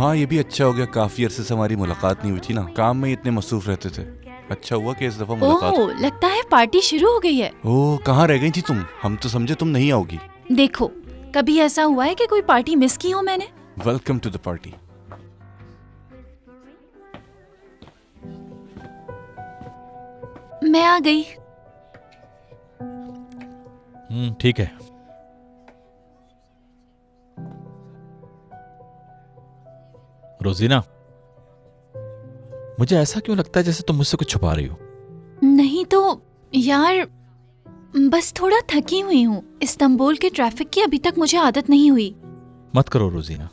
हाँ ये भी अच्छा हो गया, काफी अरसे से हमारी मुलाकात नहीं हुई थी ना, काम में इतने मसरूफ रहते थे। अच्छा हुआ कि इस दफा मुलाकात। ओह, लगता है पार्टी शुरू हो गई है। ओह कहाँ रह गई थी तुम? हम तो समझे तुम नहीं आओगी। देखो, कभी ऐसा हुआ है कि कोई पार्टी मिस की हो मैंने? Welcome to the party. मैं आ गई। ठीक है। रोजीना, मुझे ऐसा क्यों लगता है जैसे तुम मुझसे कुछ छुपा रही हो? नहीं तो यार, बस थोड़ा थकी हुई हूँ। इस्तांबुल के ट्रैफिक की अभी तक मुझे आदत नहीं हुई। मत करो रोजीना,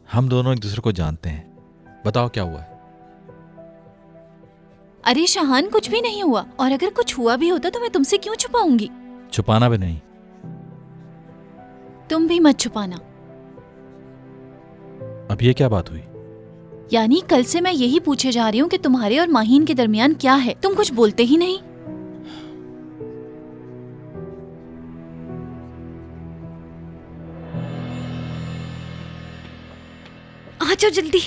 हम दोनों एक दूसरे को जानते हैं। बताओ क्या हुआ है? अरे शाहान, कुछ भी नहीं हुआ, और अगर कुछ हुआ भी होता तो मैं तुमसे क्यों छुपाऊंगी? छुपाना भी नहीं। तुम भी मत छुपाना। अब ये क्या बात हुई? यानी कल से मैं यही पूछे जा रही हूँ कि तुम्हारे और माहीन के दरमियान क्या है। तुम कुछ बोलते ही नहीं। आ जाओ जल्दी।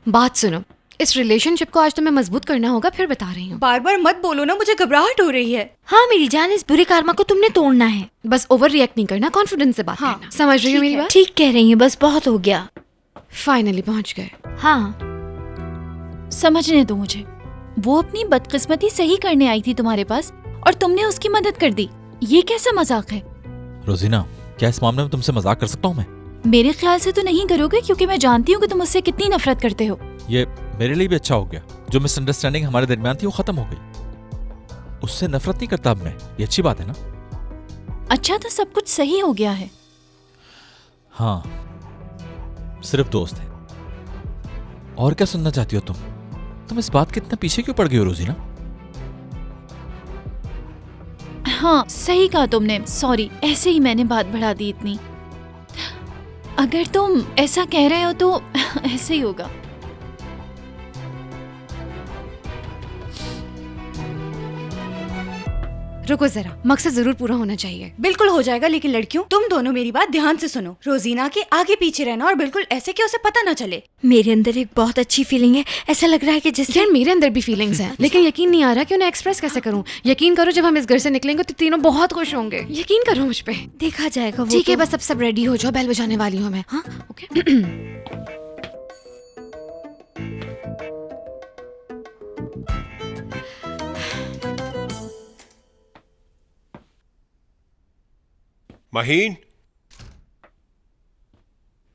बात सुनो, इस रिलेशनशिप को आज तुम्हें मजबूत करना होगा, फिर बता रही हूँ। बार बार मत बोलो ना, मुझे घबराहट हो रही है। हाँ मेरी जान, इस बुरे कर्मा को तुमने तोड़ना है। बस ओवर रिएक्ट नहीं करना, कॉन्फिडेंस से बात हाँ, करना। समझ रही हो मेरी बात? ठीक कह रही है, बस बहुत हो गया। फाइनली पहुंच गए। हाँ समझने दो मुझे। वो अपनी बदकिस्मती सही करने आई थी तुम्हारे पास, और तुमने उसकी मदद कर दी। ये कैसा मजाक है? रोजीना, क्या इस मामले में तुमसे मजाक कर सकता हूँ मैं? मेरे ख्याल से तो नहीं करोगे, क्योंकि मैं जानती हूँ कि तुम उससे कितनी नफरत करते हो। ये मेरे लिए भी अच्छा हो गया। जो मिसअंडरस्टैंडिंग हमारे दरमियान थी वो खत्म हो गई। उससे नफरत नहीं करता अब मैं। ये अच्छी बात है ना? अच्छा, तो सब कुछ सही हो गया है। हाँ, सिर्फ दोस्त है। और क्या सुनना चाहती हो तुम? तुम इस बात के इतना पीछे क्यों पड़ गई हो रोजीना? हाँ सही कहा तुमने, सॉरी, ऐसे ही मैंने बात बढ़ा दी इतनी। अगर तुम ऐसा कह रहे हो तो ऐसे ही होगा। रुको जरा, मकसद जरूर पूरा होना चाहिए। बिल्कुल हो जाएगा, लेकिन लड़कियों तुम दोनों मेरी बात ध्यान से सुनो। रोजीना के आगे पीछे रहना, और बिल्कुल ऐसे कि उसे पता ना चले। मेरे अंदर एक बहुत अच्छी फीलिंग है। ऐसा लग रहा है कि जैसे यार मेरे अंदर भी फीलिंग्स हैं, लेकिन यकीन नहीं आ रहा कि उन्हें एक्सप्रेस कैसे करूं। यकीन करो, जब हम इस घर से निकलेंगे तो तीनों बहुत खुश होंगे। यकीन करो मुझ पे। देखा जाएगा वो। ठीक है, तो। बस अब सब रेडी हो जाओ, बेल बजाने वाली हूँ मैं। हाँ ओके। महीन,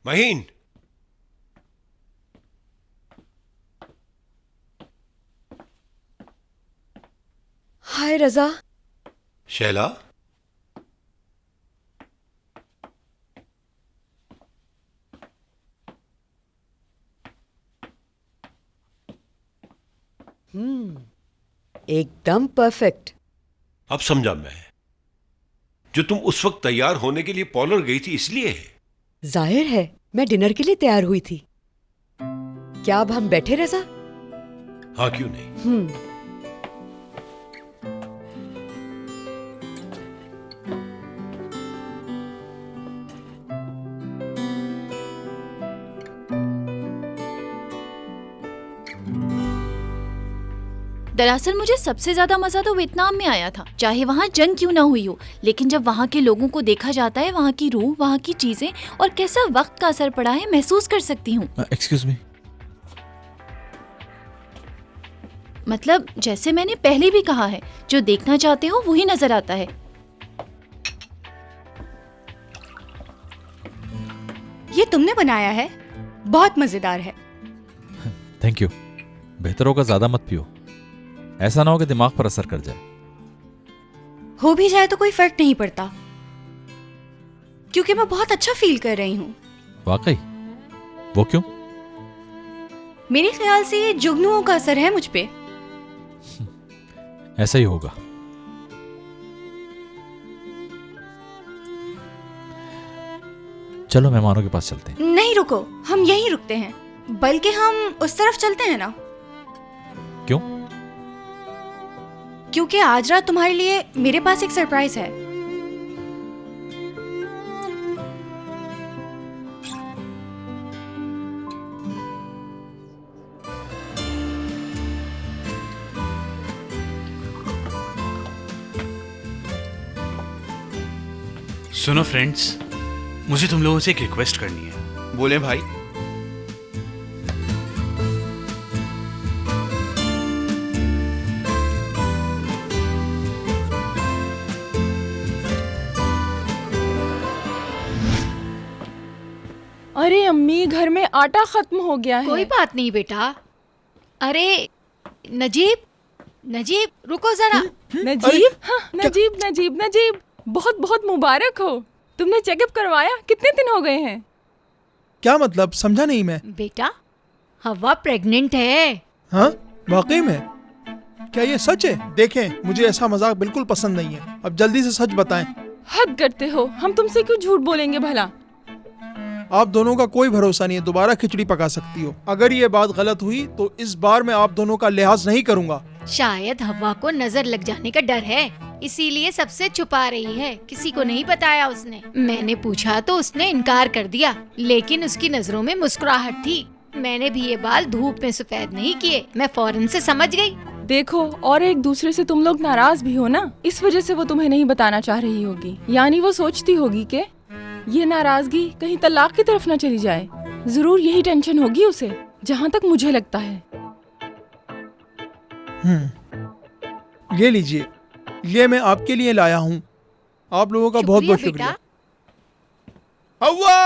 महीन, हाय रजा। शैला, एकदम परफेक्ट। अब समझा मैं। जो तुम उस वक्त तैयार होने के लिए पार्लर गई थी इसलिए है। जाहिर है, मैं डिनर के लिए तैयार हुई थी। क्या अब हम बैठे रजा? हाँ क्यों नहीं। दरअसल मुझे सबसे ज्यादा मजा तो वियतनाम में आया था, चाहे वहाँ जंग क्यों ना हुई हो। लेकिन जब वहाँ के लोगों को देखा जाता है, वहाँ की रूह, वहाँ की चीजें, और कैसा वक्त का असर पड़ा है, महसूस कर सकती हूँ। Excuse me. मतलब जैसे मैंने पहले भी कहा है, जो देखना चाहते हो वही नजर आता है। ये तुमने बनाया है, बहुत मजेदार है। Thank you. बेहतर होगा ज्यादा मत पियो, ऐसा ना हो कि दिमाग पर असर कर जाए। हो भी जाए तो कोई फर्क नहीं पड़ता, क्योंकि मैं बहुत अच्छा फील कर रही हूँ। वाकई? वो क्यों? मेरे ख्याल से ये जुगनुओं का असर है मुझ पे। ऐसा ही होगा। चलो मेहमानों के पास चलते हैं। नहीं रुको, हम यहीं रुकते हैं, बल्कि हम उस तरफ चलते हैं ना। क्यों? क्योंकि आज रात तुम्हारे लिए मेरे पास एक सरप्राइज है। सुनो फ्रेंड्स, मुझे तुम लोगों से एक रिक्वेस्ट करनी है। बोले भाई। अरे अम्मी, घर में आटा खत्म हो गया है। कोई बात नहीं बेटा। अरे नजीब, नजीब रुको जरा। नजीब, हाँ, नजीब नजीब नजीब, बहुत बहुत मुबारक हो। तुमने चेकअप करवाया? कितने दिन हो गए हैं? क्या मतलब, समझा नहीं मैं। बेटा हवा प्रेग्नेंट है। हाँ वाकई में? क्या ये सच है? देखें, मुझे ऐसा मजाक बिल्कुल पसंद नहीं है। अब जल्दी से सच बताएं। हद करते हो, हम तुमसे क्यों झूठ बोलेंगे भला? आप दोनों का कोई भरोसा नहीं है, दोबारा खिचड़ी पका सकती हो। अगर ये बात गलत हुई तो इस बार मैं आप दोनों का लिहाज नहीं करूंगा। शायद हवा को नजर लग जाने का डर है, इसीलिए सबसे छुपा रही है। किसी को नहीं बताया उसने। मैंने पूछा तो उसने इनकार कर दिया, लेकिन उसकी नजरों में मुस्कुराहट थी। मैंने भी ये बाल धूप में सफेद नहीं किए, मैं फौरन से समझ गई। देखो, और एक दूसरे से तुम लोग नाराज भी हो ना, इस वजह से वो तुम्हें नहीं बताना चाह रही होगी। यानी वो सोचती होगी कि ये नाराजगी कहीं तलाक की तरफ न चली जाए। जरूर यही टेंशन होगी उसे, जहाँ तक मुझे लगता है। ये लीजिए, ये मैं आपके लिए लाया हूँ। आप लोगों का बहुत बहुत शुक्रिया। हवा!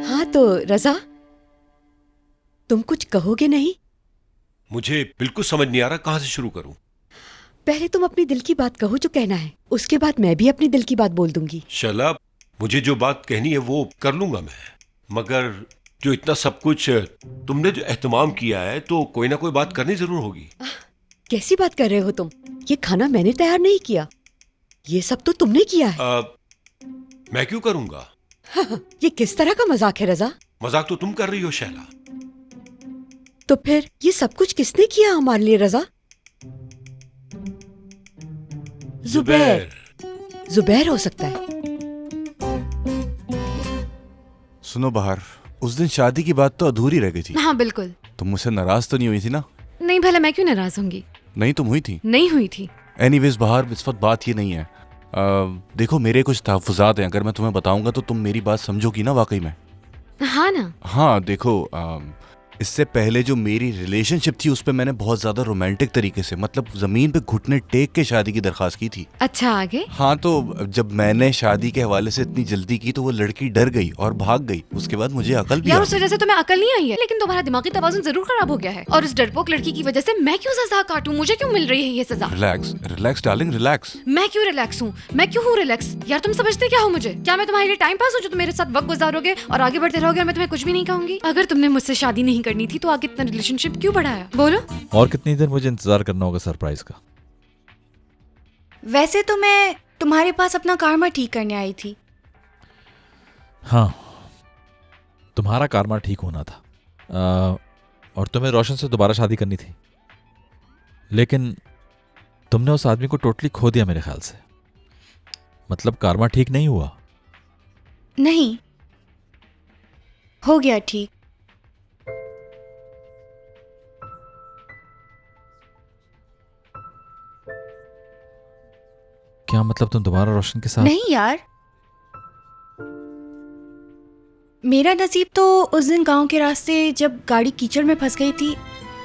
हाँ तो रजा, तुम कुछ कहोगे नहीं? मुझे बिल्कुल समझ नहीं आ रहा कहाँ से शुरू करूं। पहले तुम अपनी दिल की बात कहो जो कहना है, उसके बाद मैं भी अपनी दिल की बात बोल दूंगी। शला, मुझे जो बात कहनी है वो कर लूंगा मैं, मगर जो इतना सब कुछ तुमने जो एहतमाम किया है तो कोई ना कोई बात करनी जरूर होगी। कैसी बात कर रहे हो तुम? ये खाना मैंने तैयार नहीं किया, ये सब तो तुमने किया है। मैं क्यों करूंगा? ये किस तरह का मजाक है रजा? मजाक तो तुम कर रही हो शैला। तो फिर ये सब कुछ किसने किया हमारे लिए रजा? जुबैर। जुबैर हो सकता है। सुनो बहार, उस दिन शादी की बात तो अधूरी रह गई थी। हाँ बिल्कुल। तुम मुझसे नाराज तो नहीं हुई थी ना? नहीं, भला मैं क्यों नाराज होंगी? नहीं, तुम हुई थी। नहीं हुई थी। एनीवेज बहार, इस वक्त बात ये नहीं है। देखो, मेरे कुछ तहफ़्फ़ुज़ात हैं। अगर मैं तुम्हें बताऊंगा तो तुम मेरी बात समझोगी ना वाकई में? हाँ ना। हाँ देखो, इससे पहले जो मेरी रिलेशनशिप थी उस पे मैंने बहुत ज्यादा रोमांटिक तरीके से, मतलब जमीन पे घुटने टेक के शादी की दरखास्त की थी। अच्छा, आगे? हाँ, तो जब मैंने शादी के हवाले से इतनी जल्दी की तो वो लड़की डर गई और भाग गई। उसके बाद मुझे अकल भी यार, उस वजह से तुम्हें अकल नहीं आई है, लेकिन तुम्हारा दिमागी तवाज़ुन जरूर खराब हो गया है। और उस डरपोक लड़की की वजह से मैं क्यों सजा काटूं? मुझे क्यों मिल रही है ये सजा? Relax relax darling, relax. मैं क्यों रिलैक्स हूँ? मैं क्यों हूँ रिलैक्स? यार तुम समझते क्या हो मुझे? क्या मैं तुम्हारे लिए टाइम पास हूँ जो तुम मेरे साथ वक्त गुजारोगे और आगे बढ़ते रहोगे और मैं तुम्हें कुछ भी नहीं कहूंगी? अगर तुमने मुझसे शादी नहीं करनी थी तो आगे इतना रिलेशनशिप क्यों बढ़ाया? बोलो। और कितनी देर मुझे इंतजार करना होगा सरप्राइज का? वैसे तो मैं तुम्हारे पास अपना कार्मा ठीक करने आई थी। हाँ, तुम्हारा कार्मा ठीक होना था। और तुम्हें रोशन से दोबारा शादी करनी थी, लेकिन तुमने उस आदमी को टोटली खो दिया मेरे ख्याल से। मतलब कार्मा ठीक नहीं हुआ? नहीं, हो गया ठीक। क्या मतलब तुम दोबारा रोशन के साथ? नहीं यार, मेरा नसीब तो उस दिन गांव के रास्ते जब गाड़ी कीचड़ में फंस गई थी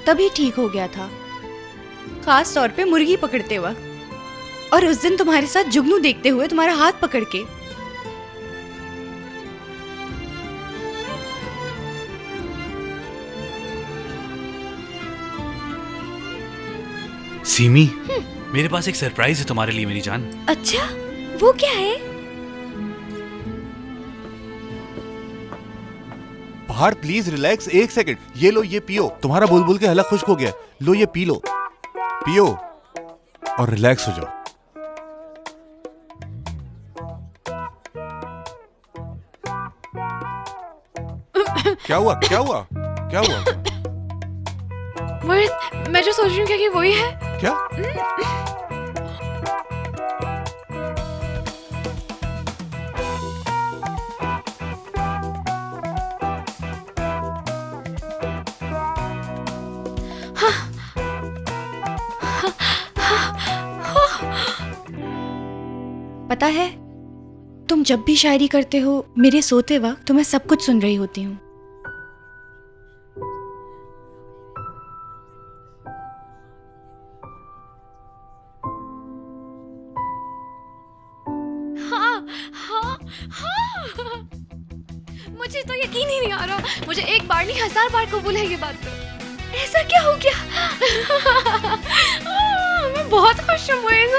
तभी ठीक हो गया था, खास तौर पे मुर्गी पकड़ते वक्त, और उस दिन तुम्हारे साथ जुगनू देखते हुए तुम्हारा हाथ पकड़ के। सीमी, मेरे पास एक सरप्राइज है तुम्हारे लिए मेरी जान। अच्छा, वो क्या है? बाहर प्लीज रिलैक्स, एक सेकंड। ये लो, ये पियो। तुम्हारा बोल बोल के हलक खुश्क हो गया। लो ये पी लो। पियो और रिलैक्स हो जाओ। क्या हुआ क्या हुआ क्या हुआ? मोहित, मैं जो सोच रही हूँ क्या कि वही है? क्या? पता है, तुम जब भी शायरी करते हो मेरे सोते वक्त तो मैं सब कुछ सुन रही होती हूँ। हाँ, हाँ, हाँ। मुझे तो यकीन ही नहीं आ रहा। मुझे एक बार नहीं 1000 बार कबूल है ये बात। तो ऐसा क्या हो गया? मैं बहुत खुश हूँ मोहित।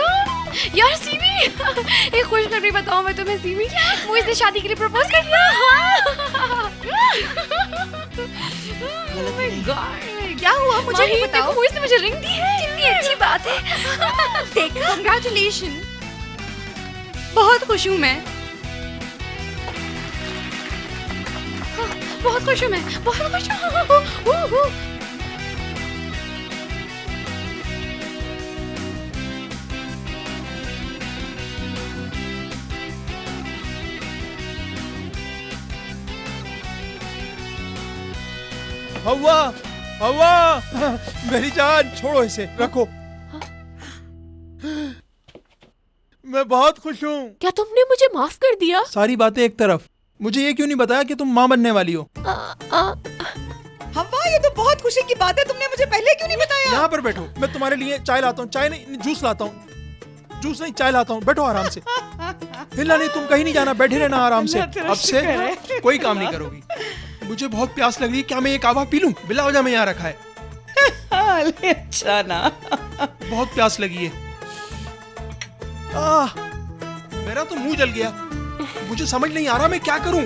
यार सीमी, एक खुशखबरी बताऊँ मैं तुम्हें सीमी, मोहित ने शादी के लिए प्रपोज कर दिया। Oh my God, क्या हुआ मुझे नहीं बताओ। मोहित ने मुझे रिंग दी है। कितनी अच्छी बात है। देखा, कंग्रेचुलेशन। बहुत खुश हूँ मैं। बहुत खुश हूँ मैं, बहुत खुश हूँ। हवा, हवा, मेरी जान, छोड़ो इसे, रखो। मैं बहुत खुश हूँ। क्या तुमने मुझे माफ कर दिया? सारी बातें एक तरफ, मुझे ये क्यों नहीं बताया कि तुम माँ बनने वाली हो? हवा, ये तो बहुत खुशी की बात है, तुमने मुझे पहले क्यों नहीं बताया? यहाँ पर बैठो, मैं तुम्हारे लिए चाय लाता हूँ। चाय नहीं, जूस लाता हूँ। जूस नहीं, चाय लाता हूँ। बैठो आराम से। हिलना नहीं, तुम कहीं नहीं जाना, बैठे रहना आराम से। अब से कोई काम नहीं करोगी। मुझे बहुत प्यास लग रही है, क्या मैं ये कावा पी लूं? बिला वजह में यहाँ रखा है। अच्छा ना। बहुत प्यास लगी है। मेरा तो मुंह जल गया। मुझे समझ नहीं आ रहा मैं क्या करूं।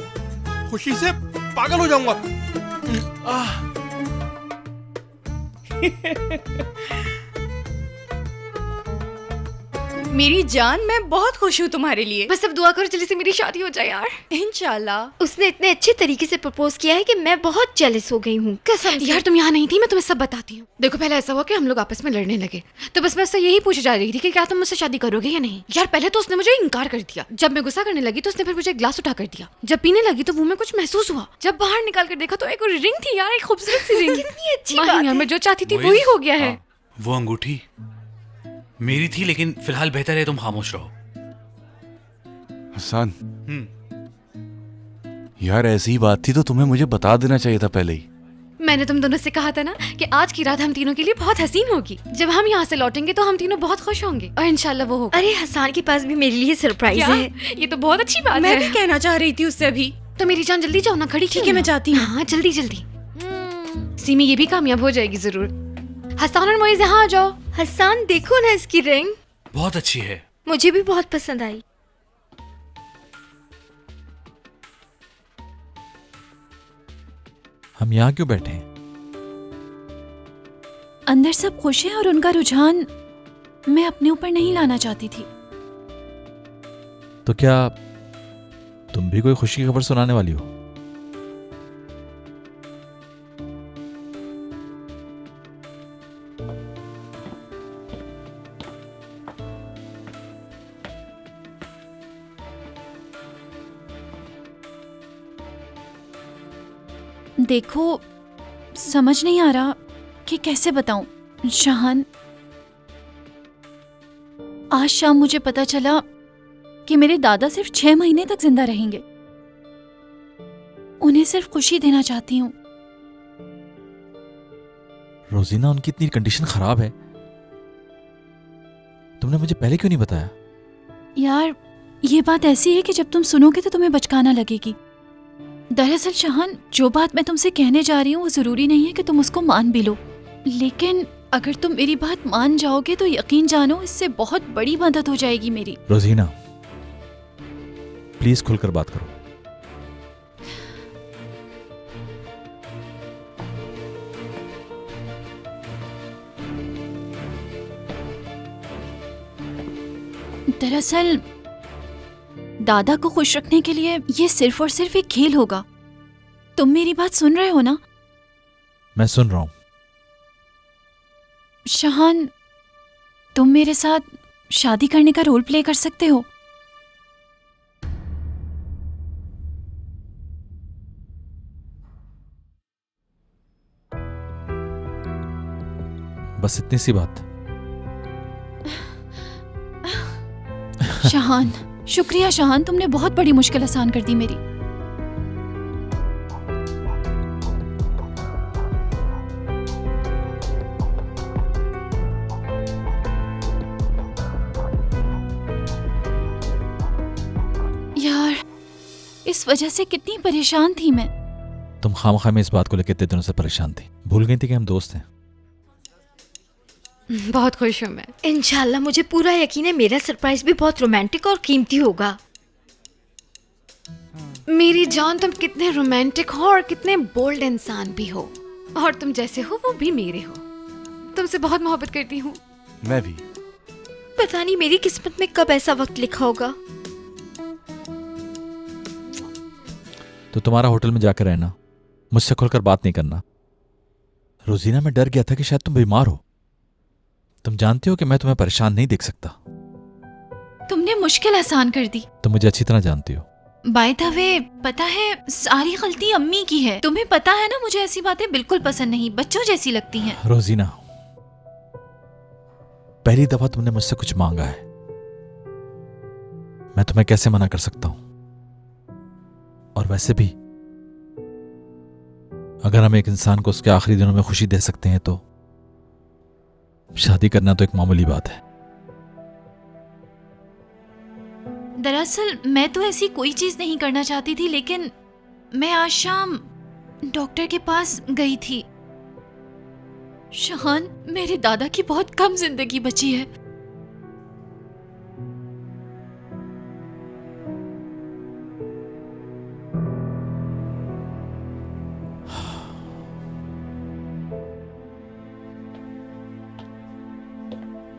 खुशी से पागल हो जाऊंगा। मेरी जान, मैं बहुत खुश हूँ तुम्हारे लिए। बस अब दुआ करो जल्दी से मेरी शादी हो जाए यार। इंशाल्लाह। उसने इतने अच्छे तरीके से प्रपोज किया है कि मैं बहुत जेलस हो गई हूँ कसम से। यार तुम यहाँ नहीं थी, मैं तुम्हें सब बताती हूँ। देखो, पहले ऐसा हुआ कि हम लोग आपस में लड़ने लगे, तो बस मैं उससे यही पूछे जा रही थी कि क्या तुम मुझसे शादी करोगे या नहीं। यार पहले तो उसने मुझे इनकार कर दिया। जब मैं गुस्सा करने लगी तो उसने फिर मुझे एक ग्लास उठा कर दिया। जब पीने लगी तो मुंह में कुछ महसूस हुआ। जब बाहर निकाल कर देखा तो एक रिंग थी यार, एक खूबसूरत सी रिंग। कितनी अच्छी बात है। मैं जो चाहती थी वही हो गया है। वो अंगूठी मेरी थी, लेकिन फिलहाल बेहतर है तुम खामोश रहो। हसन, यार ऐसी ही बात थी तो तुम्हें मुझे बता देना चाहिए था पहले ही। मैंने तुम दोनों से कहा था ना कि आज की रात हम तीनों के लिए बहुत हसीन होगी। जब हम यहाँ से लौटेंगे तो हम तीनों बहुत खुश होंगे और इंशाल्लाह वो होगा। अरे हसन के पास भी मेरे लिए सरप्राइज है। ये तो बहुत अच्छी बात है। मैं भी कहना चाह रही थी उससे अभी। तो मेरी जान जल्दी जाओ ना, खड़ी ठीक है, मैं जाती हूँ। हाँ जल्दी जल्दी। सीमी ये भी कामयाब हो जाएगी जरूर। हसन और मोइज यहाँ आ जाओ। हसन देखो ना इसकी रिंग, बहुत अच्छी है। मुझे भी बहुत पसंद आई। हम यहाँ क्यों बैठे हैं? अंदर सब खुश हैं और उनका रुझान मैं अपने ऊपर नहीं लाना चाहती थी। तो क्या तुम भी कोई खुशी की खबर सुनाने वाली हो? देखो, समझ नहीं आ रहा कि कैसे बताऊं। शाहान, आज शाम मुझे पता चला कि मेरे दादा सिर्फ 6 महीने तक जिंदा रहेंगे। उन्हें सिर्फ खुशी देना चाहती हूँ। रोजीना, उनकी इतनी कंडीशन खराब है, तुमने मुझे पहले क्यों नहीं बताया? यार, ये बात ऐसी है कि जब तुम सुनोगे तो तुम्हें बचकाना लगेगी। दरअसल शाहान, जो बात मैं तुमसे कहने जा रही हूँ वो जरूरी नहीं है कि तुम उसको मान भी लो, लेकिन अगर तुम मेरी बात मान जाओगे तो यकीन जानो इससे बहुत बड़ी मदद हो जाएगी मेरी। रोजीना, प्लीज खुलकर बात करो। दरअसल दादा को खुश रखने के लिए ये सिर्फ और सिर्फ एक खेल होगा। तुम मेरी बात सुन रहे हो ना? मैं सुन रहा हूं। शहान, तुम मेरे साथ शादी करने का रोल प्ले कर सकते हो? बस इतनी सी बात। शहान, शुक्रिया शहान, तुमने बहुत बड़ी मुश्किल आसान कर दी मेरी। यार, इस वजह से कितनी परेशान थी मैं। तुम खामखा में इस बात को लेकर इतने दिनों से परेशान थी, भूल गई थी कि हम दोस्त हैं। बहुत खुश हूँ मैं। इंशाल्लाह मुझे पूरा यकीन है मेरा सरप्राइज भी बहुत रोमांटिक और कीमती होगा। मेरी जान, तुम कितने रोमांटिक हो और कितने बोल्ड इंसान भी हो, और तुम जैसे हो वो भी मेरे हो। तुमसे बहुत मोहब्बत करती हूँ। मैं भी। पता नहीं मेरी किस्मत में कब ऐसा वक्त लिखा होगा। तो तुम्हारा होटल में जाकर रहना, मुझसे खुलकर बात नहीं करना। रोजीना, मैं डर गया था कि शायद तुम बीमार हो। तुम जानती हो कि मैं तुम्हें परेशान नहीं देख सकता। तुमने मुश्किल आसान कर दी। तुम मुझे अच्छी तरह जानती हो। बाय द वे, पता है सारी गलती अम्मी की है। तुम्हें पता है ना, मुझे ऐसी बातें बिल्कुल पसंद नहीं, बच्चों जैसी लगती हैं। रोजीना, पहली दफा तुमने मुझसे कुछ मांगा है, मैं तुम्हें कैसे मना कर सकता हूं? और वैसे भी अगर हम एक इंसान को उसके आखिरी दिनों में खुशी दे सकते हैं तो शादी करना तो एक मामूली बात है। दरअसल मैं तो ऐसी कोई चीज नहीं करना चाहती थी, लेकिन मैं आज शाम डॉक्टर के पास गई थी। शहान, मेरे दादा की बहुत कम जिंदगी बची है।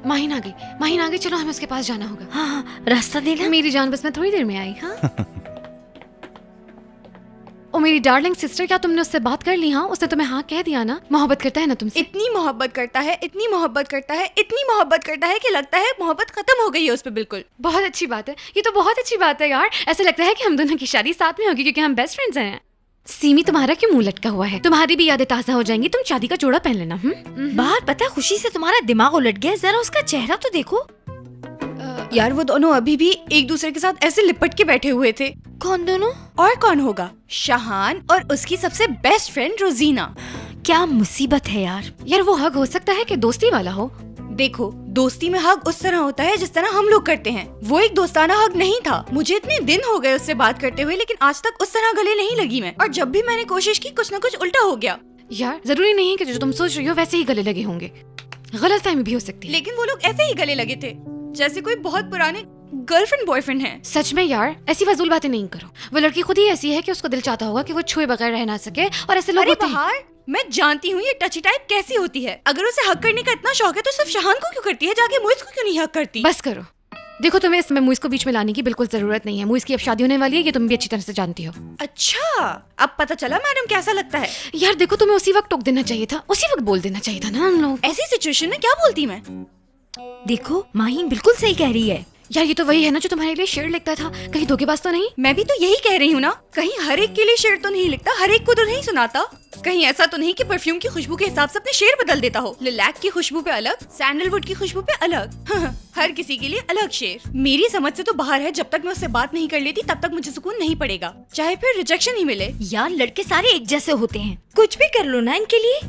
माहिन आ गई, माहिन आ गई, चलो हमें उसके पास जाना होगा। हाँ हाँ, रास्ता देना। मेरी जान, बस मैं थोड़ी देर में आई। हाँ ओ मेरी डार्लिंग सिस्टर, क्या तुमने उससे बात कर ली? हाँ, उसने तुम्हें हाँ कह दिया ना? मोहब्बत करता है ना तुमसे? इतनी मोहब्बत करता है, इतनी मोहब्बत करता है, इतनी मोहब्बत करता है कि लगता है मोहब्बत खत्म हो गई है उस पर बिल्कुल। बहुत अच्छी बात है, ये तो बहुत अच्छी बात है यार। ऐसा लगता है कि हम दोनों की शादी साथ में होगी क्योंकि हम बेस्ट फ्रेंड्स हैं। सीमी, तुम्हारा क्यों मुंह लटका हुआ है? तुम्हारी भी यादें ताज़ा हो जाएंगी। तुम शादी का जोड़ा पहन लेना। बाहर पता है खुशी से तुम्हारा दिमाग उलट गया, जरा उसका चेहरा तो देखो। यार, वो दोनों अभी भी एक दूसरे के साथ ऐसे लिपट के बैठे हुए थे। कौन दोनों? और कौन होगा? शहान और उसकी सबसे बेस्ट फ्रेंड रोजीना। क्या मुसीबत है यार। यार, वो हग हो सकता है कि दोस्ती वाला हो। देखो, दोस्ती में हग उस तरह होता है जिस तरह हम लोग करते हैं। वो एक दोस्ताना हग नहीं था। मुझे इतने दिन हो गए उससे बात करते हुए, लेकिन आज तक उस तरह गले नहीं लगी मैं। और जब भी मैंने कोशिश की, कुछ न कुछ उल्टा हो गया। यार, जरूरी नहीं है कि जो तुम सोच रही हो वैसे ही गले लगे होंगे। गलतफहमी भी हो सकती है। लेकिन वो लोग ऐसे ही गले लगे थे जैसे कोई बहुत पुराने गर्लफ्रेंड बॉयफ्रेंड है। सच में यार, ऐसी फजूल बातें नहीं करो। वो लड़की खुद ही ऐसी है कि उसको दिल चाहता होगा कि वो छुए बगैर रह ना सके, और ऐसे लोग होते हैं। मैं जानती हूँ ये टची टाइप कैसी होती है। अगर उसे हक करने का इतना शौक है तो सिर्फ शहान को क्यों करती है, जाके मुइज़ को क्यों नहीं हक करती? बस करो। देखो, तुम्हें इसमें मुइज़ को बीच में लाने की बिल्कुल जरूरत नहीं है। मुइज़ की अब शादी होने वाली है, ये तुम भी अच्छी तरह से जानती हो। अच्छा, अब पता चला मैडम कैसा लगता है। यार देखो, तुम्हें उसी वक्त टोक देना चाहिए था, उसी वक्त बोल देना चाहिए था ना हम लोग। ऐसी सिचुएशन में क्या बोलती मैं? देखो, माहिन बिल्कुल सही कह रही है। यार, ये तो वही है ना जो तुम्हारे लिए शेर लिखता था। कहीं धोखेबाज तो नहीं? मैं भी तो यही कह रही हूँ ना। कहीं हर एक के लिए शेर तो नहीं लिखता, हर एक को तो नहीं सुनाता। कहीं ऐसा तो नहीं कि परफ्यूम की खुशबू के हिसाब से अपने शेर बदल देता हो। लिलैक की खुशबू पे अलग, सैंडलवुड की खुशबू पे अलग। हर किसी के लिए अलग शेर। मेरी समझ से तो बाहर है। जब तक मैं उससे बात नहीं कर लेती तब तक मुझे सुकून नहीं पड़ेगा, चाहे फिर रिजेक्शन ही मिले। यार, लड़के सारे एक जैसे होते हैं, कुछ भी कर लो ना इनके लिए।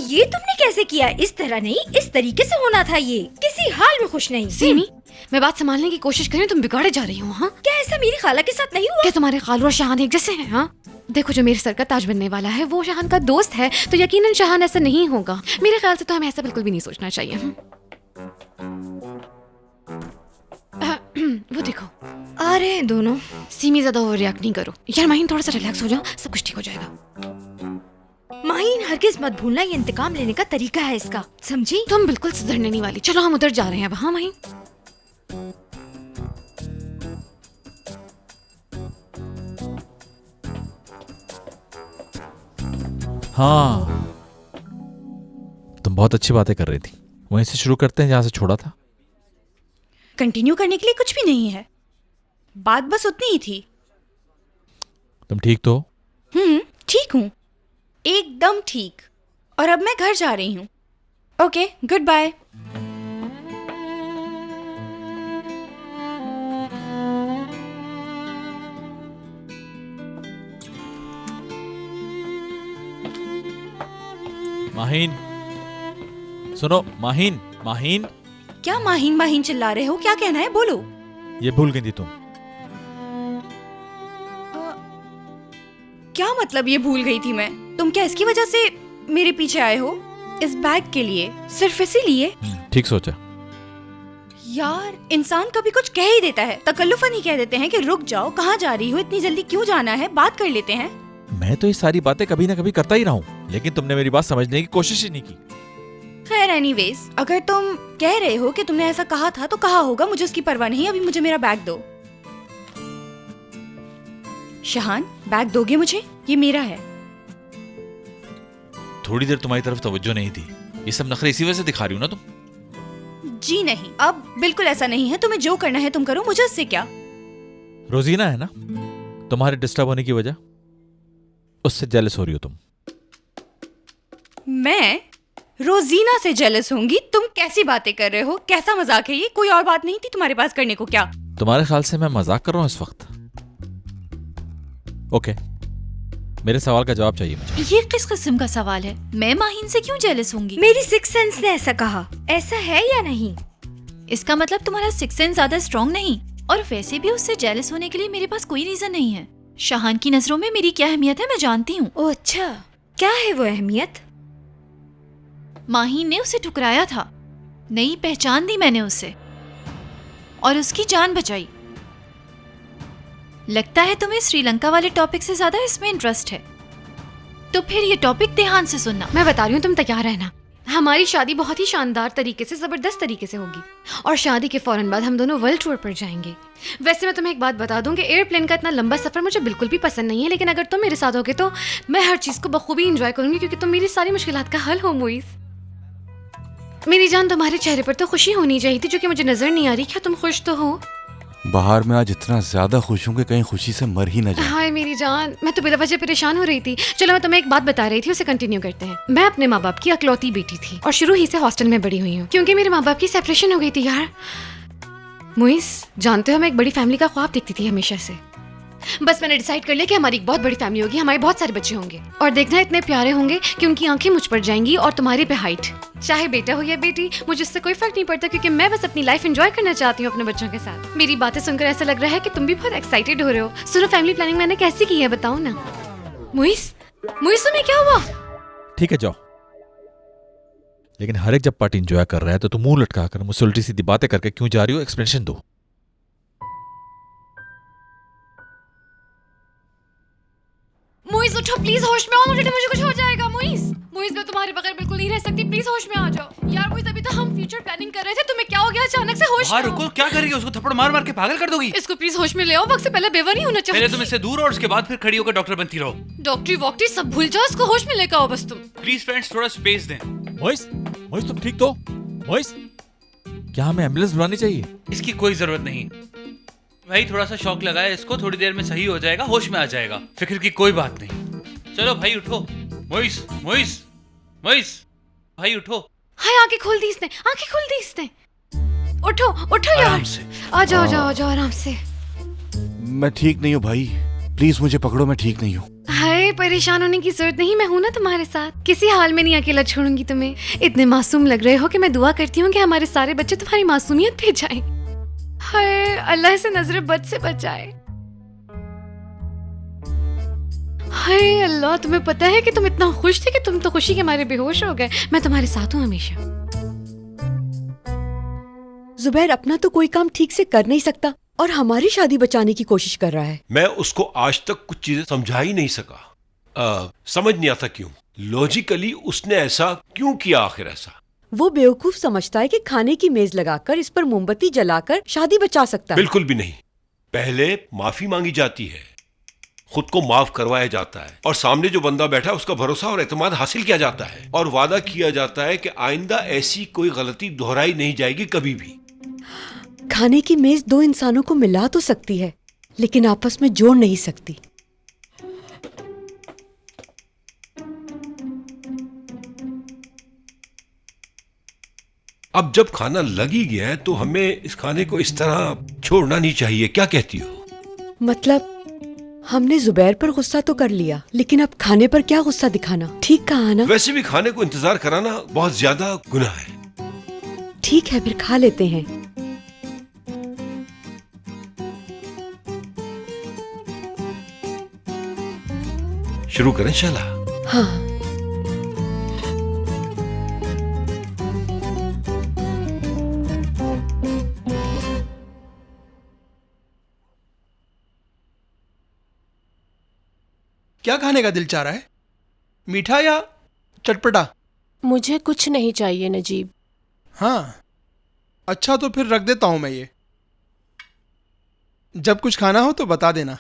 ये तुमने कैसे किया? इस तरह नहीं, इस तरीके से होना था। ये किसी हाल में खुश नहीं। सीमी, मैं बात संभालने की कोशिश कर रही हूँ, तुम बिगाड़े जा रही हो। हाँ, क्या ऐसा मेरी खाला के साथ नहीं हुआ? क्या तुम्हारे खालू और शहान एक जैसे हैं? हाँ, देखो, जो मेरे सर का ताज बनने वाला है वो शहान का दोस्त है, तो यकीनन शहान ऐसा नहीं होगा। मेरे ख्याल से तो हमें ऐसा बिल्कुल भी नहीं सोचना चाहिए। वो देखो आ रहे हैं दोनों। सीमी, ज्यादा ओवर रिएक्ट नहीं करो। यार माहिन, थोड़ा सा रिलैक्स हो जाओ, सब कुछ ठीक हो जाएगा। माहिन, हरगिज मत भूलना, ये इंतकाम लेने का तरीका है इसका, समझी? तुम बिल्कुल सुधरने नहीं वाली। चलो हम उधर जा रहे हैं अब। हाँ माहिन, हाँ, तुम बहुत अच्छी बातें कर रही थी। वहीं से शुरू करते हैं जहां से छोड़ा था। कंटिन्यू करने के लिए कुछ भी नहीं है, बात बस उतनी ही थी। तुम ठीक तो हो? ठीक हूँ, एकदम ठीक। और अब मैं घर जा रही हूँ। Okay, good bye. माहीन, सुनो। माहीन, माहीन। क्या माहीन माहीन चिल्ला रहे हो? क्या कहना है, बोलो। ये भूल गई थी तुम। क्या मतलब ये भूल गई थी मैं? तुम क्या इसकी वजह से मेरे पीछे आए हो? इस बैग के लिए? सिर्फ इसीलिए? ठीक सोचा। यार, इंसान कभी कुछ कह ही देता है, तकल्लुफन ही कह देते हैं कि रुक जाओ, कहाँ जा रही हो, इतनी जल्दी क्यों जाना है, बात कर लेते हैं। मैं तो ये सारी बातें कभी ना कभी करता ही रहा हूँ, लेकिन तुमने मेरी बात समझने की कोशिश ही नहीं की। खैर, एनीवेज, अगर तुम कह रहे हो कि तुमने ऐसा कहा था तो कहा होगा, मुझे उसकी परवाह नहीं। अभी मुझे मेरा बैग दो। शहान, बैग दोगे मुझे? ये मेरा है। थोड़ी देर तुम्हारी तरफ तवज्जो नहीं थी। ये सब नखरे इसी वजह से दिखा रही हो ना तुम? जी नहीं, अब बिल्कुल ऐसा नहीं है। तुम्हें जो करना है तुम करो, मुझे उससे क्या। रोजीना है ना तुम्हारे डिस्टर्ब होने की वजह, उससे जेलस हो रही हो तुम। मैं रोजीना से जेलस होंगी? तुम कैसी बातें कर रहे हो? कैसा मजाक है ये? कोई और बात नहीं थी तुम्हारे पास करने को क्या? तुम्हारे ख्याल से मैं मजाक कर रहा हूँ इस वक्त? ओके, मेरे सवाल का जवाब चाहिए मुझे। ये किस किस्म का सवाल है? मैं माहीन से क्यों जेलस होंगी? मेरी सिक्स सेंस ने ऐसा कहा। ऐसा है या नहीं? इसका मतलब तुम्हारा सिक्स सेंस ज्यादा स्ट्रॉन्ग नहीं। और वैसे भी उससे जेलस होने के लिए मेरे पास कोई रीजन नहीं है। शहान की नजरों में मेरी क्या अहमियत है मैं जानती हूँ। ओह अच्छा, क्या है वो अहमियत? माहीन ने उसे ठुकराया था, नई पहचान दी मैंने उसे और उसकी जान बचाई। लगता है तुम्हें श्रीलंका वाले टॉपिक से ज्यादा इसमें इंटरेस्ट है, तो फिर ये टॉपिक ध्यान से सुनना। मैं बता रही हूँ, तुम तैयार रहना। हमारी शादी बहुत ही शानदार तरीके से, जबरदस्त तरीके से होगी और शादी के फौरन बाद हम दोनों वर्ल्ड टूर पर जाएंगे। वैसे मैं तुम्हें एक बात बता दूं कि एयरप्लेन का इतना लंबा सफर मुझे बिल्कुल भी पसंद नहीं है, लेकिन अगर तुम मेरे साथ होगे तो मैं हर चीज को बखूबी एंजॉय करूंगी, क्योंकि तुम मेरी सारी मुश्किलात का हल हो। मुइस, मेरी जान, तुम्हारे चेहरे पर तो खुशी होनी चाहिए थी, जो कि मुझे नजर नहीं आ रही। क्या तुम खुश तो हो? बाहर में आज इतना ज्यादा खुश हूँ कि कहीं खुशी से मर ही न जाए। हाय मेरी जान, मैं तो बिला वजह परेशान हो रही थी। चलो मैं तुम्हें एक बात बता रही थी, उसे कंटिन्यू करते हैं। मैं अपने माँ बाप की अकलौती बेटी थी और शुरू ही से हॉस्टल में बड़ी हुई हूँ, क्योंकि मेरे माँ बाप की सेपरेशन हो गई थी। यार मुइस, जानते हो मैं एक बड़ी फैमिली का ख्वाब देखती थी हमेशा से। बस मैंने डिसाइड कर लिया कि हमारी एक बहुत बड़ी फैमिली होगी, हमारे बहुत सारे बच्चे होंगे और देखना इतने प्यारे होंगे कि उनकी आंखें मुझ पर जाएंगी और तुम्हारे पे हाइट। चाहे बेटा हो या बेटी, मुझे उससे कोई फर्क नहीं पड़ता, क्योंकि मैं बस अपनी लाइफ एंजॉय करना चाहती हूँ अपने बच्चों के साथ। मेरी बातें सुनकर ऐसा लग रहा है कि तुम भी बहुत एक्साइटेड हो रहे हो। सुनो, फैमिली प्लानिंग मैंने कैसी की है बताओ ना। मुइस, मुइस तुम्हें क्या हुआ? ठीक है जाओ, लेकिन हर एक जब पार्टी एंजॉय कर रहा है तो तुम मुंह लटका कर मुझसे उल्टी सीधी बातें करके क्यों जा रही हो? एक्सप्लेनेशन दो। मुइस उठो प्लीज, होश में आओ, मुझे कुछ हो जाएगा। मुइस, मुइस मैं तुम्हारे बगैर बिल्कुल नहीं रह सकती, प्लीज होश में आ जाओ। यार मुइस, अभी तो हम फ्यूचर प्लानिंग कर रहे थे, तुम्हें क्या हो गया अचानक से? होश में रुको, क्या करेगी? उसको थप्पड़ मार मार के पागल कर दोगी? इसको प्लीज होश में ले आओ, वक्त से पहले बेवा नहीं होना चाहिए। पहले तुम इससे दूर और उसके बाद फिर खड़ी होकर डॉक्टर बनती रहो। डॉक्टरी वॉक्टरी सब भूल जाओ, इसको होश में लेकर आओ बस तुम। प्लीज फ्रेंड्स, थोड़ा स्पेस दें। मोइस, मोइस तुम ठीक तो? मोइस, क्या हमें एम्बुलेंस बुलानी चाहिए? इसकी कोई जरूरत नहीं भाई, थोड़ा सा शॉक लगा है इसको, थोड़ी देर में सही हो जाएगा, होश में आ जाएगा, फिक्र की कोई बात नहीं। चलो भाई उठो। मोइस, मोइस, मोइस भाई उठो। हाय, आंखें खोल दी इसने, आंखें खोल दी इसने। उठो उठो यार, आराम से आ जाओ, आ जाओ, आ जाओ आराम से। मैं ठीक नहीं हूँ भाई, प्लीज मुझे पकड़ो, मैं ठीक नहीं हूँ। हाय, परेशान होने की जरूरत नहीं, मैं हूं ना तुम्हारे साथ, किसी हाल में नहीं अकेला छोड़ूंगी तुम्हें। इतने मासूम लग रहे हो कि मैं दुआ करती हूँ कि हमारे सारे बच्चे तुम्हारी मासूमियत पे जाएं। हाय, अल्लाह से नजर बद से बचाए। हाय अल्लाह, तुम्हें पता है कि तुम इतना खुश थे कि तुम तो खुशी के मारे बेहोश हो गए। मैं तुम्हारे साथ हूँ हमेशा। जुबैर अपना तो कोई काम ठीक से कर नहीं सकता और हमारी शादी बचाने की कोशिश कर रहा है। मैं उसको आज तक कुछ चीजें समझा ही नहीं सका। समझ नहीं आता क्यों, लॉजिकली उसने ऐसा क्यों किया आखिर ऐसा। वो बेवकूफ समझता है कि खाने की मेज लगाकर इस पर मोमबत्ती जलाकर शादी बचा सकता है। बिल्कुल भी नहीं, पहले माफी मांगी जाती है, खुद को माफ करवाया जाता है और सामने जो बंदा बैठा है उसका भरोसा और एतमाद हासिल किया जाता है और वादा किया जाता है कि आइंदा ऐसी कोई गलती दोहराई नहीं जाएगी कभी भी। खाने की मेज दो इंसानों को मिला तो सकती है, लेकिन आपस में जोड़ नहीं सकती। अब जब खाना लग ही गया है तो हमें इस खाने को इस तरह छोड़ना नहीं चाहिए, क्या कहती हो? मतलब हमने जुबैर पर गुस्सा तो कर लिया, लेकिन अब खाने पर क्या गुस्सा दिखाना? ठीक कहा ना? वैसे भी खाने को इंतजार कराना बहुत ज्यादा गुनाह है। ठीक है, फिर खा लेते हैं। शुरू करें शला? हाँ। क्या खाने का दिल चाह रहा है, मीठा या चटपटा? मुझे कुछ नहीं चाहिए नजीब। हाँ, अच्छा तो फिर रख देता हूं मैं ये। जब कुछ खाना हो तो बता देना।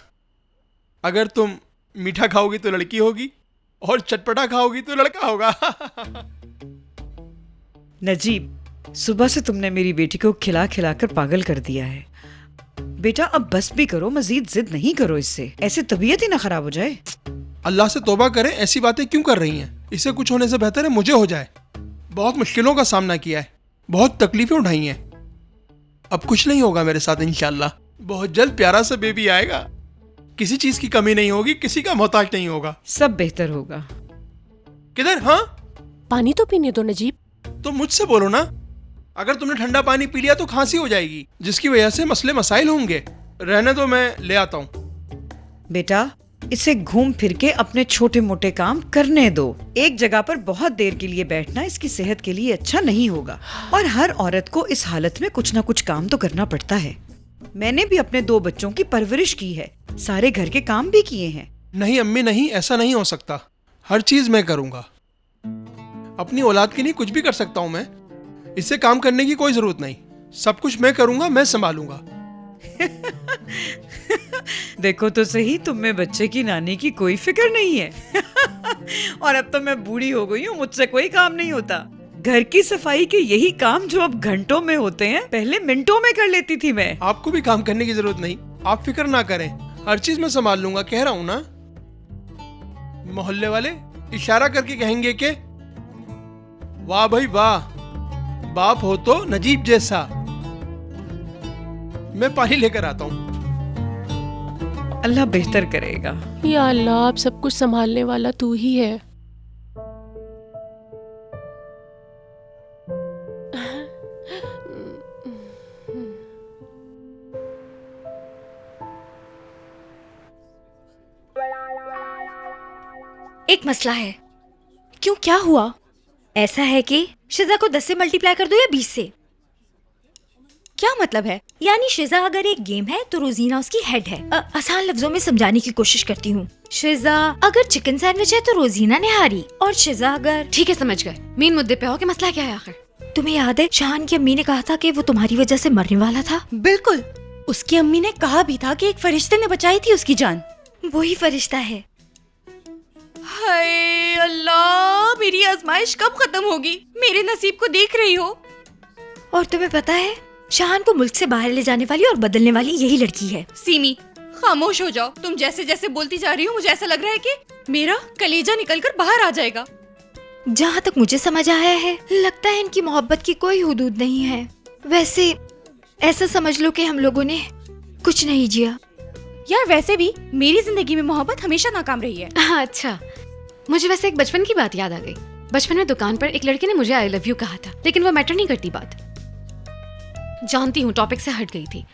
अगर तुम मीठा खाओगी तो लड़की होगी और चटपटा खाओगी तो लड़का होगा। नजीब, सुबह से तुमने मेरी बेटी को खिला खिला कर पागल कर दिया है। बेटा अब बस भी करो, मजीद जिद नहीं करो इससे, ऐसे तबीयत ही ना खराब हो जाए। अल्लाह से तौबा करें, ऐसी बातें क्यों कर रही हैं? इससे कुछ होने से बेहतर है मुझे हो जाए। बहुत मुश्किलों का सामना किया है, बहुत तकलीफें उठाई हैं। अब कुछ नहीं होगा मेरे साथ इंशाल्लाह। बहुत जल्द प्यारा सा बेबी आएगा, किसी चीज की कमी नहीं होगी, किसी का मोहताज नहीं होगा, सब बेहतर होगा। किधर? हाँ, पानी तो पीने दो नजीब। तो मुझसे बोलो ना। अगर तुमने ठंडा पानी पी लिया तो खांसी हो जाएगी, जिसकी वजह से मसले मसाइल होंगे। रहने दो, मैं ले आता हूँ। बेटा इसे घूम फिर के अपने छोटे मोटे काम करने दो। एक जगह पर बहुत देर के लिए बैठना इसकी सेहत के लिए अच्छा नहीं होगा। और हर औरत को इस हालत में कुछ ना कुछ काम तो करना पड़ता है। मैंने भी अपने 2 बच्चों की परवरिश की है, सारे घर के काम भी किए हैं। नहीं अम्मी, नहीं, ऐसा नहीं हो सकता। हर चीज मैं करूंगा। अपनी औलाद के लिए कुछ भी कर सकता हूँ मैं। इससे काम करने की कोई जरूरत नहीं, सब कुछ मैं करूंगा, मैं संभालूंगा। देखो तो सही, तुम में बच्चे की नानी की कोई फिक्र नहीं है। और अब तो मैं बूढ़ी हो गई हूँ, मुझसे कोई काम नहीं होता। घर की सफाई के यही काम जो अब घंटों में होते हैं, पहले मिनटों में कर लेती थी मैं। आपको भी काम करने की जरूरत नहीं, आप फिक्र ना करें, हर चीज मैं संभाल लूंगा, कह रहा हूँ ना। मोहल्ले वाले इशारा करके कहेंगे कि वाह भाई वाह, बाप हो तो नजीब जैसा। मैं पानी लेकर आता हूँ। अल्लाह बेहतर करेगा। या अल्लाह, अब सब कुछ संभालने वाला तू ही है। एक मसला है। क्यों, क्या हुआ? ऐसा है कि शिजा को 10 से मल्टीप्लाई कर दो या 20 से। क्या मतलब है? यानी शिजा अगर एक गेम है तो रोजीना उसकी हेड है। आसान लफ्जों में समझाने की कोशिश करती हूँ। शिजा अगर चिकन सैंडविच है तो रोजीना निहारी, और शिजा अगर... ठीक है, समझ गए। मेन मुद्दे पे आओ कि मसला क्या है आखिर। तुम्हें याद है शान की अम्मी ने कहा था कि वो तुम्हारी वजह से मरने वाला था? बिल्कुल, उसकी अम्मी ने कहा भी था कि एक फरिश्ते ने बचाई थी उसकी जान। वही फरिश्ता है। हाय अल्लाह, मेरी आजमाइश कब खत्म होगी? मेरे नसीब को देख रही हो? और तुम्हें पता है शान को मुल्क से बाहर ले जाने वाली और बदलने वाली यही लड़की है। सीमी, खामोश हो जाओ। तुम जैसे जैसे बोलती जा रही हो मुझे ऐसा लग रहा है कि मेरा कलेजा निकलकर बाहर आ जाएगा। जहाँ तक मुझे समझ आया है, लगता है इनकी मोहब्बत की कोई हुदूद नहीं है। वैसे ऐसा समझ लो कि हम लोगों ने कुछ नहीं जिया। यार वैसे भी मेरी जिंदगी में मोहब्बत हमेशा नाकाम रही है। अच्छा, मुझे वैसे एक बचपन की बात याद आ गई। बचपन में दुकान पर एक लड़के ने मुझे आई लव यू कहा था, लेकिन वो मैटर नहीं करती बात। जानती हूँ टॉपिक से हट गई थी,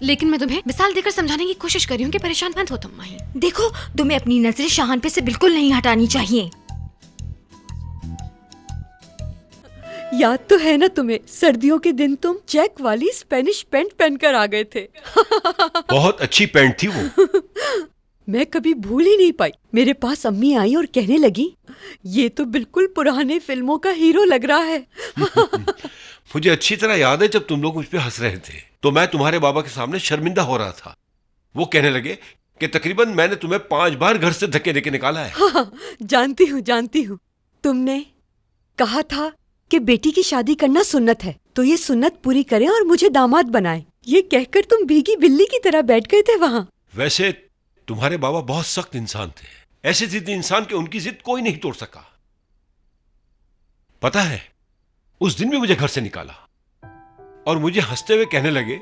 लेकिन मैं तुम्हें मिसाल देकर समझाने की कोशिश कर रही हूँ कि परेशान मत हो तुम माही। देखो, तुम्हें अपनी नजरें शाहान पे से बिल्कुल नहीं हटानी चाहिए। याद तो है ना तुम्हें, सर्दियों के दिन तुम चेक वाली स्पेनिश पैंट पहनकर आ गए थे। बहुत अच्छी पैंट थी वो। मैं कभी भूल ही नहीं पाई। मेरे पास अम्मी आई और कहने लगी, ये तो बिल्कुल पुराने फिल्मों का हीरो लग रहा है। मुझे अच्छी तरह याद है जब तुम लोग मुझ पे हंस रहे थे तो मैं तुम्हारे बाबा के सामने शर्मिंदा हो रहा था। वो कहने लगे कि तकरीबन मैंने तुम्हें 5 बार घर से धक्के देके निकाला है। हाँ, जानती हूँ। तुमने कहा था कि बेटी की शादी करना सुन्नत है, तो ये सुन्नत पूरी करें और मुझे दामाद बनाएं। ये कहकर तुम भीगी बिल्ली की तरह बैठ गए थे वहाँ। वैसे तुम्हारे बाबा बहुत सख्त इंसान थे, ऐसे जिद्दी इंसान के उनकी जिद कोई नहीं तोड़ सका। पता है, उस दिन भी मुझे घर से निकाला और मुझे हंसते हुए कहने लगे,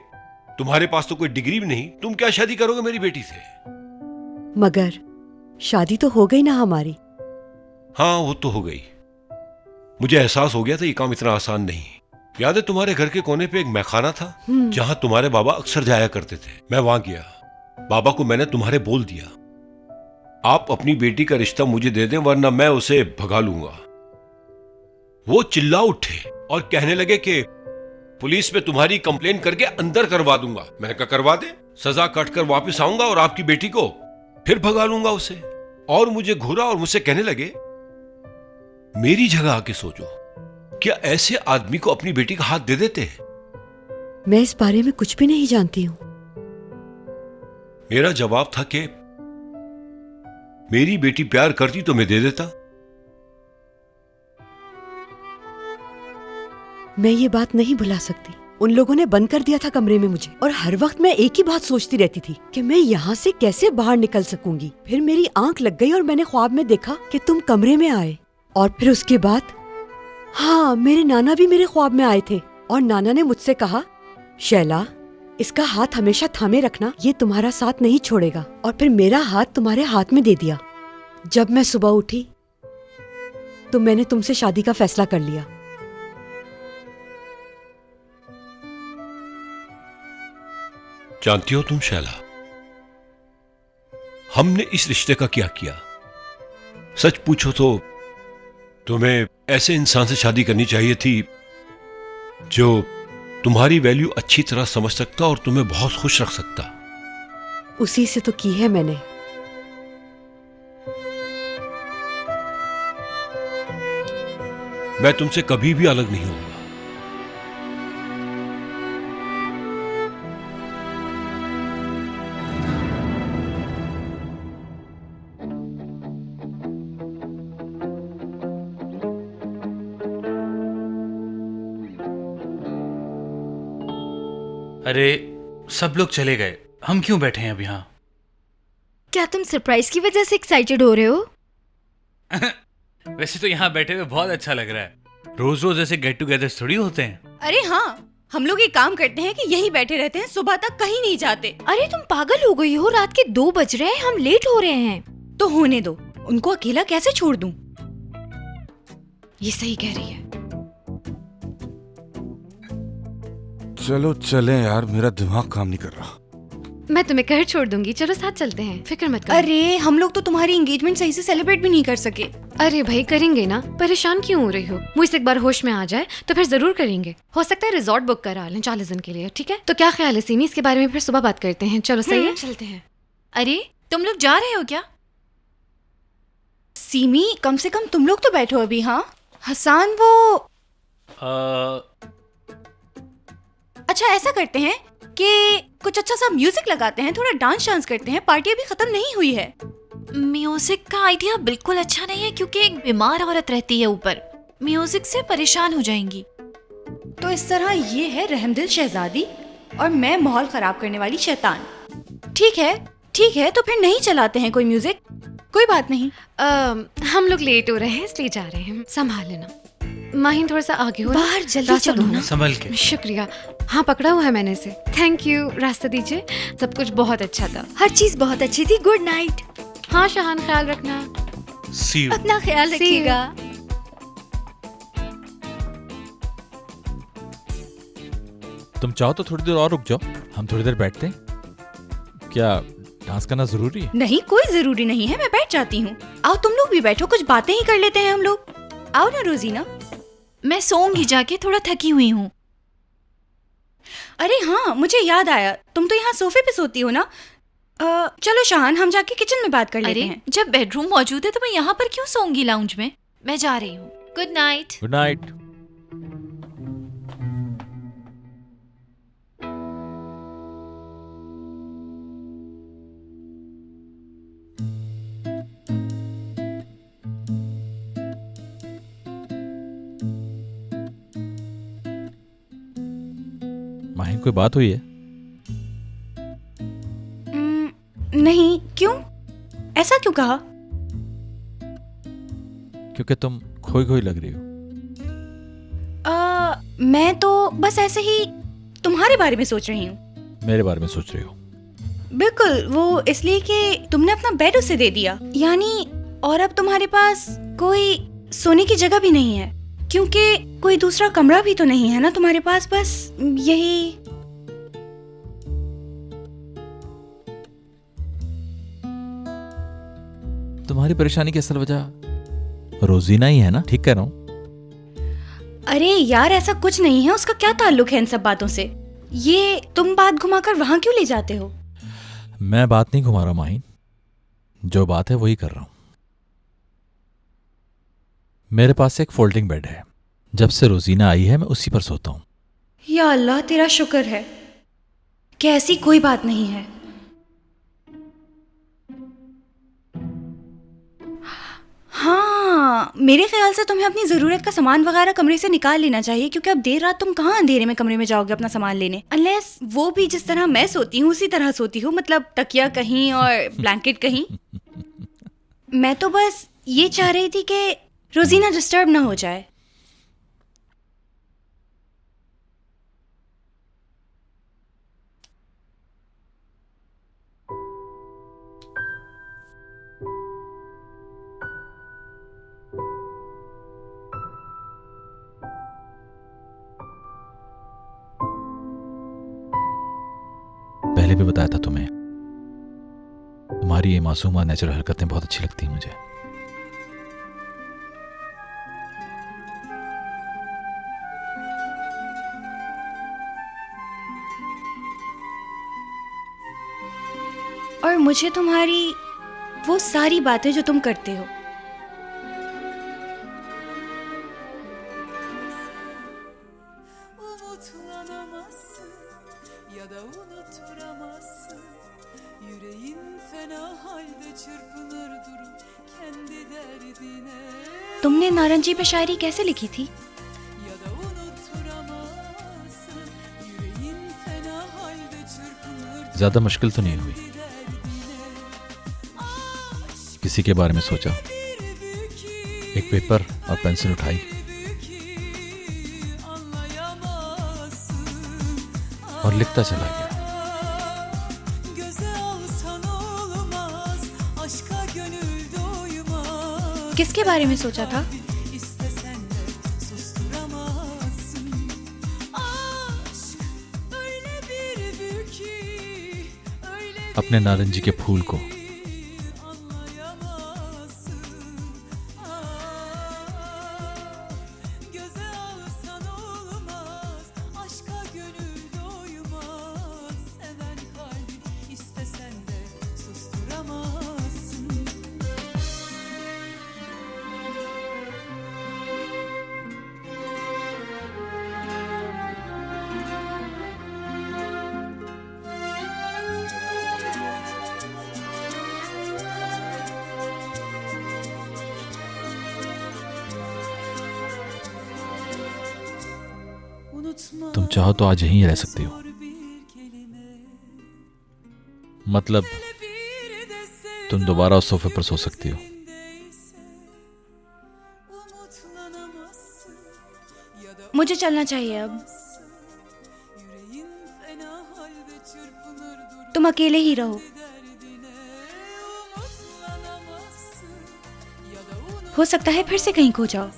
तुम्हारे पास तो कोई डिग्री भी नहीं, तुम क्या शादी करोगे मेरी बेटी से। मगर शादी तो हो गई ना हमारी। हाँ, वो तो हो गई। मुझे एहसास हो गया था ये काम इतना आसान नहीं। याद है तुम्हारे घर के कोने पे एक मैखाना था जहां तुम्हारे बाबा अक्सर जाया करते थे। मैं वहां गया, बाबा को मैंने तुम्हारे बोल दिया, आप अपनी बेटी का रिश्ता मुझे दे दें वरना मैं उसे भगा लूंगा। वो चिल्ला उठे और कहने लगे कि पुलिस में तुम्हारी कंप्लेन करके अंदर करवा दूंगा। मैंने कहा करवा दे, सजा कट कर वापिस आऊंगा और आपकी बेटी को फिर भगा लूंगा उसे। और मुझे घूरा और मुझसे कहने लगे, मेरी जगह आके सोचो, क्या ऐसे आदमी को अपनी बेटी का हाथ दे देते हैं? मैं इस बारे में कुछ भी नहीं जानती हूँ। मेरा जवाब था कि मेरी बेटी प्यार करती तो मैं दे देता। मैं ये बात नहीं भुला सकती। उन लोगों ने बंद कर दिया था कमरे में मुझे, और हर वक्त मैं एक ही बात सोचती रहती थी कि मैं यहाँ से कैसे बाहर निकल सकूंगी। फिर मेरी आंख लग गई और मैंने ख्वाब में देखा कि तुम कमरे में आए। और फिर उसके बाद, हाँ, मेरे नाना भी मेरे ख्वाब में आए थे और नाना ने मुझसे कहा, शैला, इसका हाथ हमेशा थामे रखना, ये तुम्हारा साथ नहीं छोड़ेगा। और फिर मेरा हाथ तुम्हारे हाथ में दे दिया। जब मैं सुबह उठी तो मैंने तुमसे शादी का फैसला कर लिया। जानती हो तुम शैला, हमने इस रिश्ते का क्या किया? सच पूछो तो तुम्हें ऐसे इंसान से शादी करनी चाहिए थी जो तुम्हारी वैल्यू अच्छी तरह समझ सकता और तुम्हें बहुत खुश रख सकता। उसी से तो की है मैंने। मैं तुमसे कभी भी अलग नहीं होऊंगा। अरे सब लोग चले गए, हम क्यों बैठे हैं अब यहाँ? क्या तुम सरप्राइज की वजह से एक्साइटेड हो रहे हो? वैसे तो यहाँ बैठे हुए बहुत अच्छा लग रहा है। रोज रोज ऐसे गेट टुगेदर थोड़ी होते हैं। अरे हाँ, हम लोग एक काम करते हैं कि यहीं बैठे रहते हैं, सुबह तक कहीं नहीं जाते। अरे तुम पागल हो गई हो, रात के 2 बज रहे हैं, हम लेट हो रहे हैं। तो होने दो, उनको अकेला कैसे छोड़ दूं? ये सही कह रही है। चलो चलें यार, मेरा दिमाग काम नहीं कर रहा। मैं तुम्हें घर छोड़ दूंगी, चलो साथ चलते हैं, फिक्र मत करो। अरे हम लोग तो तुम्हारी एंगेजमेंट सही से सेलिब्रेट भी नहीं कर सके। अरे भाई करेंगे ना, परेशान क्यों हो रही हो? मुझसे एक बार होश में आ जाए तो फिर जरूर करेंगे। हो सकता है रिजॉर्ट बुक करा लें 40 दिन के लिए, ठीक है? तो क्या ख्याल है सीमी, इसके बारे में फिर सुबह बात करते हैं। चलो सही है, चलते हैं। अरे तुम लोग जा रहे हो क्या? सीमी, कम से कम तुम लोग तो बैठो अभी। हाँ हसान, वो अच्छा ऐसा करते हैं कि कुछ अच्छा सा म्यूजिक लगाते हैं, थोड़ा डांस करते हैं, पार्टी अभी खत्म नहीं हुई है। म्यूजिक का आइडिया बिल्कुल अच्छा नहीं है क्योंकि एक बीमार औरत रहती है ऊपर, म्यूजिक से परेशान हो जाएंगी। तो इस तरह ये है रहमदिल शहजादी और मैं माहौल खराब करने वाली शैतान। ठीक है, तो फिर नहीं चलाते हैं कोई म्यूजिक, कोई बात नहीं। हम लोग लेट हो रहे हैं इसलिए जा रहे हैं, संभाल लेना। माहिन थोड़ा सा आगे हो, बाहर जल्दी चलो ना। संभल के। शुक्रिया। हाँ पकड़ा हुआ है मैंने इसे, थैंक यू। रास्ता दीजिए। सब कुछ बहुत अच्छा था, हर चीज बहुत अच्छी थी। Good night. हाँ शहान, ख्याल रखना। See you. अपना ख्याल रखिएगा। तुम चाहो तो थोड़ी देर और रुक जाओ, हम थोड़ी देर बैठते हैं। क्या डांस करना जरूरी है? नहीं, कोई जरूरी नहीं है, मैं बैठ जाती हूँ। आओ तुम लोग भी बैठो, कुछ बातें ही कर लेते हैं हम लोग। आओ ना रोजीना। मैं सोऊंगी जाके, थोड़ा थकी हुई हूँ। अरे हाँ, मुझे याद आया, तुम तो यहाँ सोफे पे सोती हो ना। चलो शहान, हम जाके किचन में बात कर लेते हैं। जब बेडरूम मौजूद है तो मैं यहाँ पर क्यों सोऊंगी लाउंज में? मैं जा रही हूँ। Good night. Good night. कोई बात हुई है? नहीं, क्यों? ऐसा क्यों कहा? क्योंकि तुम खोई खोई लग रही हो। मैं तो बस ऐसे ही तुम्हारे बारे में सोच रही हूँ। मेरे बारे में सोच रही हो? बिल्कुल, वो इसलिए कि तुमने अपना बेड उसे दे दिया, यानी और अब तुम्हारे पास कोई सोने की जगह भी नहीं है, क्योंकि कोई दूसरा कमरा भी तो नहीं है ना तुम्हारे पास। बस यही। तुम्हारी परेशानी की असल वजह रोजीना ही है ना? ठीक कह रहा हूँ? अरे यार, ऐसा कुछ नहीं है। उसका क्या ताल्लुक है इन सब बातों से? ये तुम बात घुमाकर वहां क्यों ले जाते हो? मैं बात नहीं घुमा रहा माहिन, जो बात है वही कर रहा हूं। मेरे पास एक फोल्डिंग बेड है। जब से रोजीना आई है मैं उसी पर सोता हूं। या अल्लाह, तेरा शुक्र है कि ऐसी कोई बात नहीं है। हाँ, मेरे ख्याल से तुम्हें अपनी जरूरत का सामान वगैरह कमरे से निकाल लेना चाहिए, क्योंकि अब देर रात तुम कहाँ अंधेरे में कमरे में जाओगे अपना सामान लेने। अनलेस वो भी जिस तरह मैं सोती हूँ उसी तरह सोती हूँ, मतलब तकिया कहीं और ब्लैंकेट कहीं। मैं तो बस ये चाह रही थी कि रोजीना डिस्टर्ब ना हो जाए। पहले भी बताया था तुम्हें, तुम्हारी ये मासूमा नेचुरल हरकतें बहुत अच्छी लगती हैं मुझे। और मुझे तुम्हारी वो सारी बातें जो तुम करते हो, तुमने नारंगी पे शायरी कैसे लिखी थी? ज्यादा मुश्किल तो नहीं हुई। किसी के बारे में सोचा, एक पेपर और पेंसिल उठाई और लिखता चला गया। किसके बारे में सोचा था? अपने नारंगी के फूल को। तुम चाहो तो आज यहीं रह सकती हो। मतलब तुम दोबारा उस सोफे पर सो सकती हो। मुझे चलना चाहिए अब। तुम अकेले ही रहो। हो सकता है फिर से कहीं खो जाओ।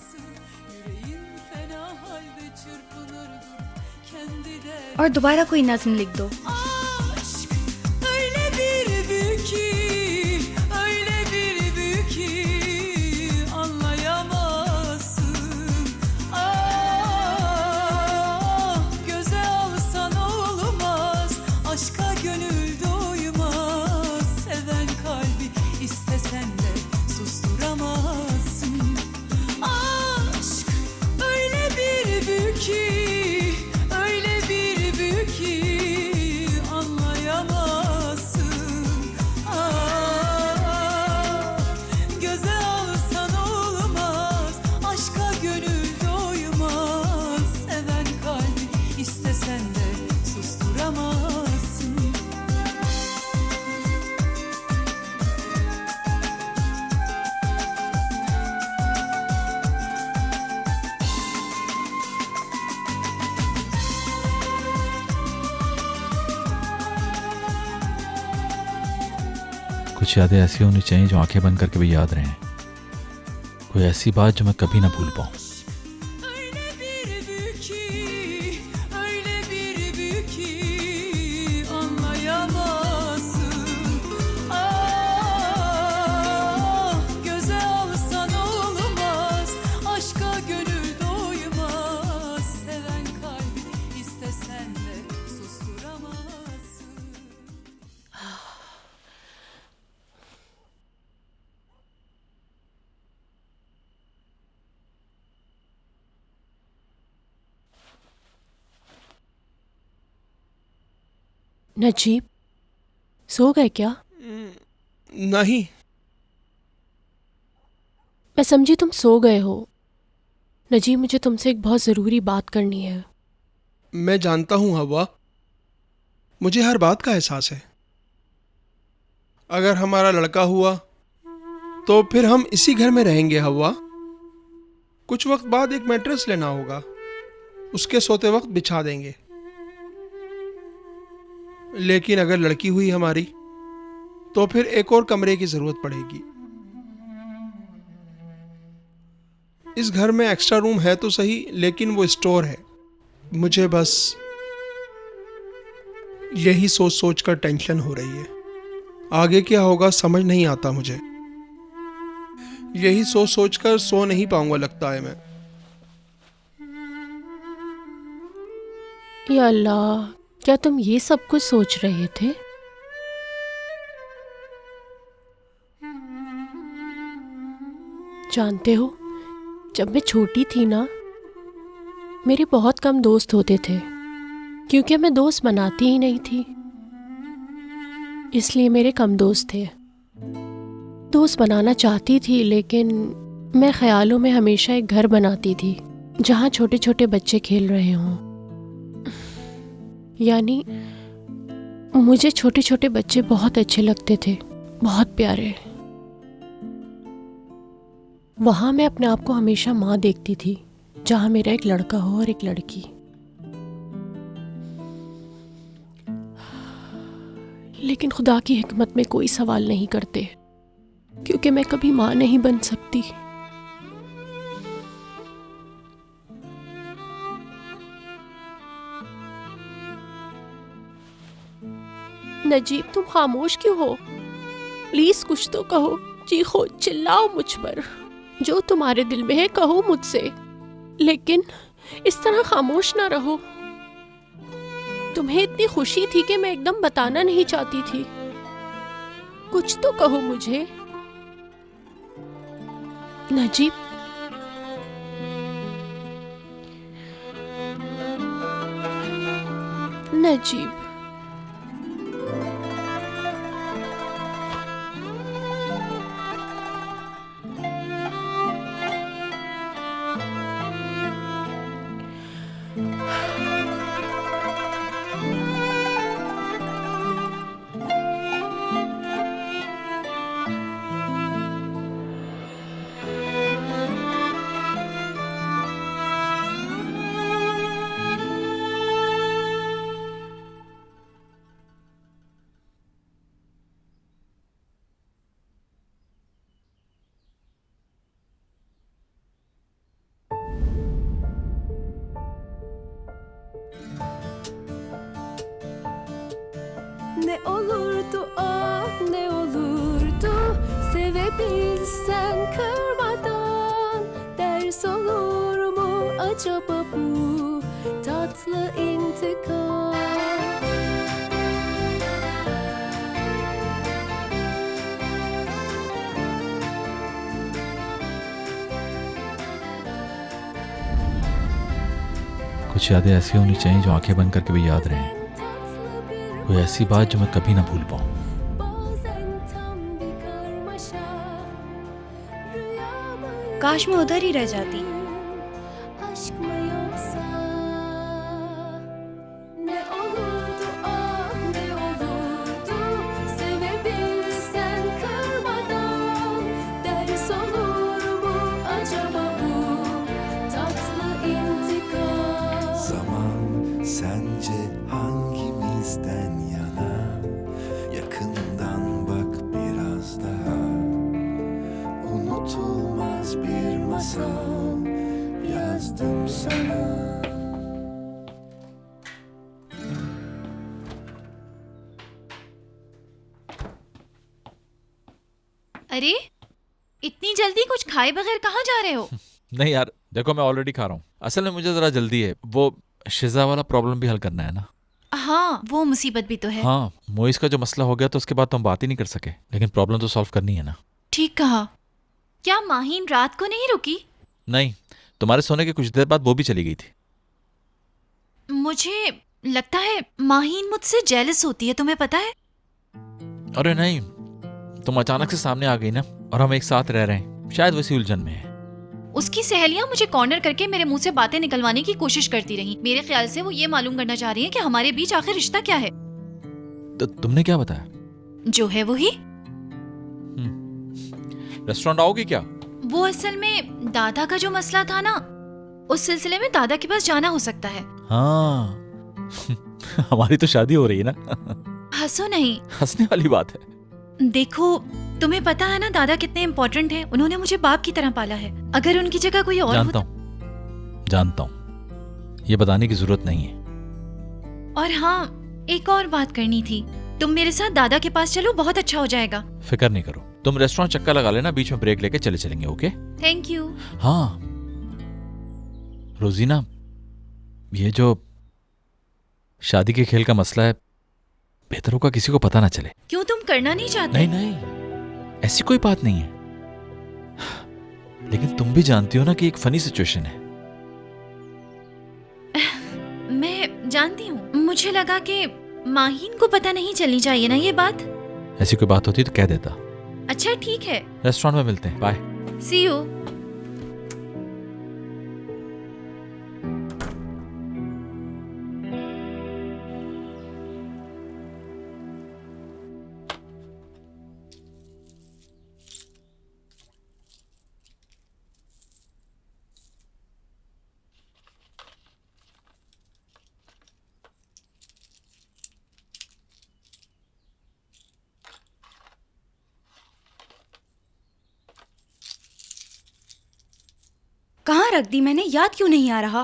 और दोबारा कोई नज्म लिख दो। कुछ यादें ऐसी होनी चाहिए जो आंखें बंद करके भी याद रहें, कोई ऐसी बात जो मैं कभी ना भूल पाऊं। नजीब, सो गए क्या? नहीं। मैं समझी तुम सो गए हो। नजीब, मुझे तुमसे एक बहुत ज़रूरी बात करनी है। मैं जानता हूँ हवा, मुझे हर बात का एहसास है। अगर हमारा लड़का हुआ तो फिर हम इसी घर में रहेंगे हवा। कुछ वक्त बाद एक मैट्रेस लेना होगा, उसके सोते वक्त बिछा देंगे। लेकिन अगर लड़की हुई हमारी तो फिर एक और कमरे की जरूरत पड़ेगी। इस घर में एक्स्ट्रा रूम है तो सही, लेकिन वो स्टोर है। मुझे बस यही सोच सोच कर टेंशन हो रही है। आगे क्या होगा समझ नहीं आता मुझे। यही सोच सोच कर सो नहीं पाऊंगा लगता है मैं। या अल्लाह, क्या तुम ये सब कुछ सोच रहे थे? जानते हो, जब मैं छोटी थी ना, मेरे बहुत कम दोस्त होते थे, क्योंकि मैं दोस्त बनाती ही नहीं थी। इसलिए मेरे कम दोस्त थे। दोस्त बनाना चाहती थी, लेकिन मैं ख्यालों में हमेशा एक घर बनाती थी जहाँ छोटे छोटे बच्चे खेल रहे हों। यानी मुझे छोटे छोटे बच्चे बहुत अच्छे लगते थे, बहुत प्यारे। वहाँ मैं अपने आप को हमेशा माँ देखती थी, जहाँ मेरा एक लड़का हो और एक लड़की। लेकिन खुदा की हिकमत में कोई सवाल नहीं करते, क्योंकि मैं कभी माँ नहीं बन सकती। नजीब, तुम खामोश क्यों हो? प्लीज कुछ तो कहो, चीखो, चिल्लाओ मुझ पर। जो तुम्हारे दिल में है कहो मुझसे, लेकिन इस तरह खामोश ना रहो। तुम्हें इतनी खुशी थी कि मैं एकदम बताना नहीं चाहती थी। कुछ तो कहो मुझे। Najeeb, Najeeb, Ne olurdu ah ne olurdu, sevebilsen kırmadan. Ders olur mu acaba bu tatlı intikam? कुछ यादें ऐसी होनी चाहिए जो आंखें बंद करके भी याद रहें, कोई ऐसी बात जो मैं कभी ना भूल पाऊं। काश मैं उधर ही रह जाती। Zaman sence hangimizden yana? Yakından bak biraz. अरे इतनी जल्दी कुछ खाए बगैर कहाँ जा रहे हो? नहीं यार, देखो मैं ऑलरेडी खा रहा हूँ। असल में मुझे जरा जल्दी है, वो शिजा वाला प्रॉब्लम भी हल करना है ना। हाँ, वो मुसीबत भी तो है। हाँ, मोइस का जो मसला हो गया तो उसके बाद तो हम बात ही नहीं कर सके, लेकिन प्रॉब्लम तो सॉल्व करनी है ना। ठीक कहा। क्या माहीन रात को नहीं रुकी? नहीं, तुम्हारे सोने के कुछ देर बाद वो भी चली गई थी। मुझे लगता है माहीन मुझसे जेलस होती है, तुम्हें पता है? अरे नहीं, तुम अचानक से सामने आ गई ना, और हम एक साथ रह रहे हैं, शायद वैसी उलझन में है। उसकी सहेलियां मुझे कॉर्नर करके मेरे मुंह से बातें निकलवाने की कोशिश करती रही। मेरे ख्याल से वो ये मालूम करना चाह रही है कि हमारे बीच आखिर रिश्ता क्या है। तो तुमने क्या बताया? जो है वही। रेस्टोरेंट आओगी क्या? वो असल में दादा का जो मसला था ना, उस सिलसिले में दादा के पास जाना हो सकता है। हाँ हमारी तो शादी हो रही है ना। हंसो नहीं। हंसने वाली बात है। देखो, तुम्हें पता है ना दादा कितने इम्पोर्टेंट हैं। उन्होंने मुझे बाप की तरह पाला है। अगर उनकी जगह कोई और जानता हूँ, ये बताने की जरूरत नहीं है। और हाँ, एक और बात करनी थी। तुम मेरे साथ दादा के पास चलो, बहुत अच्छा हो जाएगा। फिक्र नहीं करो, तुम रेस्टोरेंट चक्कर लगा लेना, बीच में ब्रेक लेके चलेंगे। ओके? Thank you. हाँ रोजीना, ये जो शादी के खेल का मसला है, बेहतर होगा किसी को पता ना चले। क्यों, तुम करना नहीं चाहते? नहीं, ऐसी कोई बात नहीं है, लेकिन तुम भी जानती हो ना कि एक फनी सिचुएशन है। मैं जानती हूँ। मुझे लगा कि माहीन को पता नहीं चलनी चाहिए ना ये बात। ऐसी कोई बात होती तो कह देता। अच्छा ठीक है, रेस्टोरेंट में मिलते हैं। बाय। See you. कहाँ रख दी मैंने, याद क्यों नहीं आ रहा?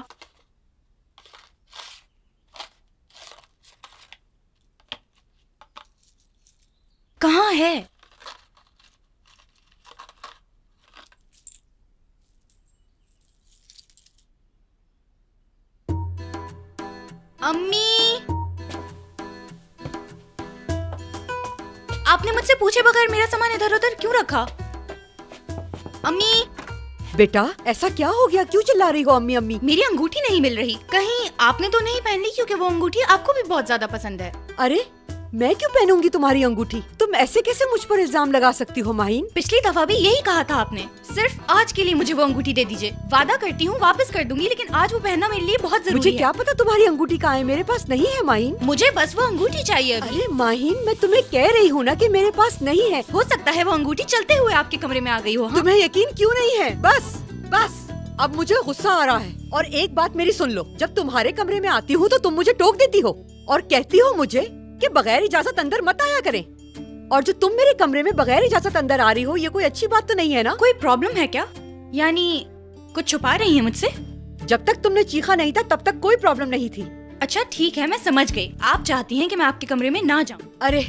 कहाँ है? अम्मी, आपने मुझसे पूछे बगैर मेरा सामान इधर उधर क्यों रखा? अम्मी। बेटा ऐसा क्या हो गया, क्यों चिल्ला रही हो अम्मी अम्मी? मेरी अंगूठी नहीं मिल रही। कहीं आपने तो नहीं पहन ली, क्योंकि वो अंगूठी आपको भी बहुत ज्यादा पसंद है। अरे मैं क्यों पहनूंगी तुम्हारी अंगूठी? तुम ऐसे कैसे मुझ पर इल्जाम लगा सकती हो माहीन? पिछली दफा भी यही कहा था आपने। सिर्फ आज के लिए मुझे वो अंगूठी दे दीजिए। वादा करती हूँ वापस कर दूंगी, लेकिन आज वो पहनना मेरे लिए बहुत जरूरी है। मुझे क्या पता तुम्हारी अंगूठी कहाँ है, मेरे पास नहीं है माहीन। मुझे बस वो अंगूठी चाहिए अभी। अरे माहीन, मैं तुम्हें कह रही हूँ ना कि मेरे पास नहीं है। हो सकता है वो अंगूठी चलते हुए आपके कमरे में आ गई हो। तुम्हें यकीन क्यों नहीं है? बस अब मुझे गुस्सा आ रहा है। और एक बात मेरी सुन लो, जब तुम्हारे कमरे में आती हूँ तो तुम मुझे टोक देती हो और कहती हो मुझे कि बगैर इजाजत अंदर मत आया करें। और जो तुम मेरे कमरे में बगैर इजाजत अंदर आ रही हो, ये कोई अच्छी बात तो नहीं है ना? कोई प्रॉब्लम है क्या? यानी कुछ छुपा रही है मुझसे? जब तक तुमने चीखा नहीं था तब तक कोई प्रॉब्लम नहीं थी। अच्छा ठीक है, मैं समझ गई। आप चाहती हैं कि मैं आपके कमरे में ना जाऊं। अरे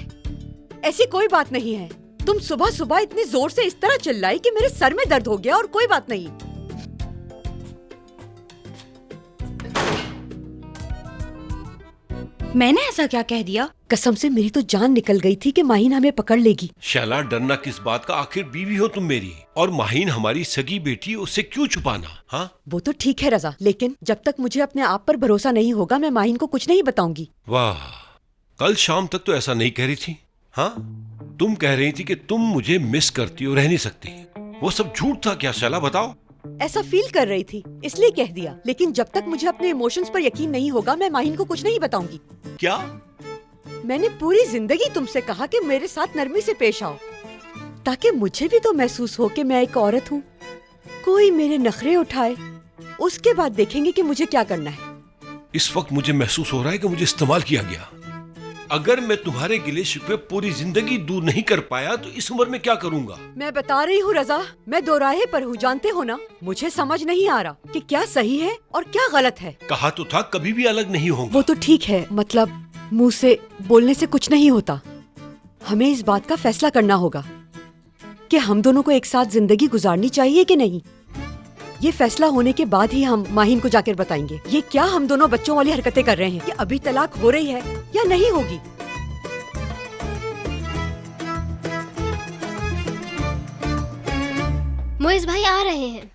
ऐसी कोई बात नहीं है। तुम सुबह सुबह इतनी जोर से इस तरह चिल्लाई कि मेरे सर में दर्द हो गया। और कोई बात नहीं। मैंने ऐसा क्या कह दिया? कसम से मेरी तो जान निकल गई थी कि माहीन हमें पकड़ लेगी। शैला, डरना किस बात का? आखिर बीवी हो तुम मेरी, और माहीन हमारी सगी बेटी, उससे क्यों छुपाना? हाँ वो तो ठीक है रजा, लेकिन जब तक मुझे अपने आप पर भरोसा नहीं होगा मैं माहीन को कुछ नहीं बताऊंगी। वाह, कल शाम तक तो ऐसा नहीं कह रही थी। हाँ, तुम कह रही थी कि तुम मुझे मिस करती हो, रह नहीं सकती। वो सब झूठ था क्या शैला, बताओ? ऐसा फील कर रही थी इसलिए कह दिया, लेकिन जब तक मुझे अपने इमोशंस पर यकीन नहीं होगा मैं माहीन को कुछ नहीं बताऊंगी। क्या? मैंने पूरी जिंदगी तुमसे कहा कि मेरे साथ नरमी से पेश आओ, ताकि मुझे भी तो महसूस हो कि मैं एक औरत हूँ। कोई मेरे नखरे उठाए, उसके बाद देखेंगे कि मुझे क्या करना है। इस वक्त मुझे महसूस हो रहा है कि मुझे इस्तेमाल किया गया। अगर मैं तुम्हारे गिले शिकवे पूरी जिंदगी दूर नहीं कर पाया तो इस उम्र में क्या करूंगा? मैं बता रही हूँ रजा, मैं दोराहे पर हूँ, जानते हो ना। मुझे समझ नहीं आ रहा कि क्या सही है और क्या गलत है। कहा तो था कभी भी अलग नहीं होगा। वो तो ठीक है, मतलब मुंह से बोलने से कुछ नहीं होता। हमें इस बात का फैसला करना होगा। कि हम दोनों को एक साथ जिंदगी गुजारनी चाहिए कि नहीं। ये फैसला होने के बाद ही हम माहिन को जाकर बताएंगे। ये क्या हम दोनों बच्चों वाली हरकतें कर रहे हैं कि अभी तलाक हो रही है या नहीं होगी। मोइस भाई आ रहे हैं।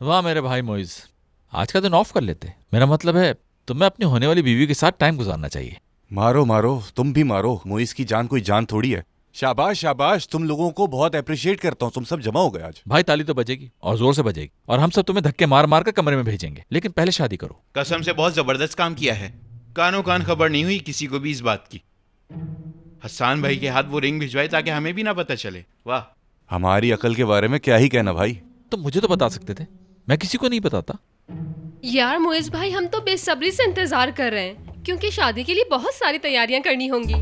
वाह मेरे भाई मोइज, आज का दिन ऑफ कर लेते। मेरा मतलब है तुम्हें अपनी होने वाली बीवी के साथ टाइम गुजारना चाहिए। मारो मारो, तुम भी मारो। मोइस की जान कोई जान थोड़ी है। शाबाश शाबाश, तुम लोगों को बहुत अप्रिशिएट करता हूँ। तुम सब जमा हो गए आज। भाई ताली तो बजेगी और जोर से बजेगी और हम सब तुम्हें धक्के मार मार कर कमरे में भेजेंगे, लेकिन पहले शादी करो। कसम से बहुत जबरदस्त काम किया है। कानों कान खबर नहीं हुई किसी को भी इस बात की। हसन भाई के हाथ वो रिंग भिजवाई ताकि हमें भी ना पता चले। वाह, हमारी अकल के बारे में क्या ही कहना भाई। तो मुझे तो बता सकते थे, मैं किसी को नहीं बताता। यार मोइस भाई, हम तो बेसब्री से इंतजार कर रहे हैं क्योंकि शादी के लिए बहुत सारी तैयारियां करनी होंगी।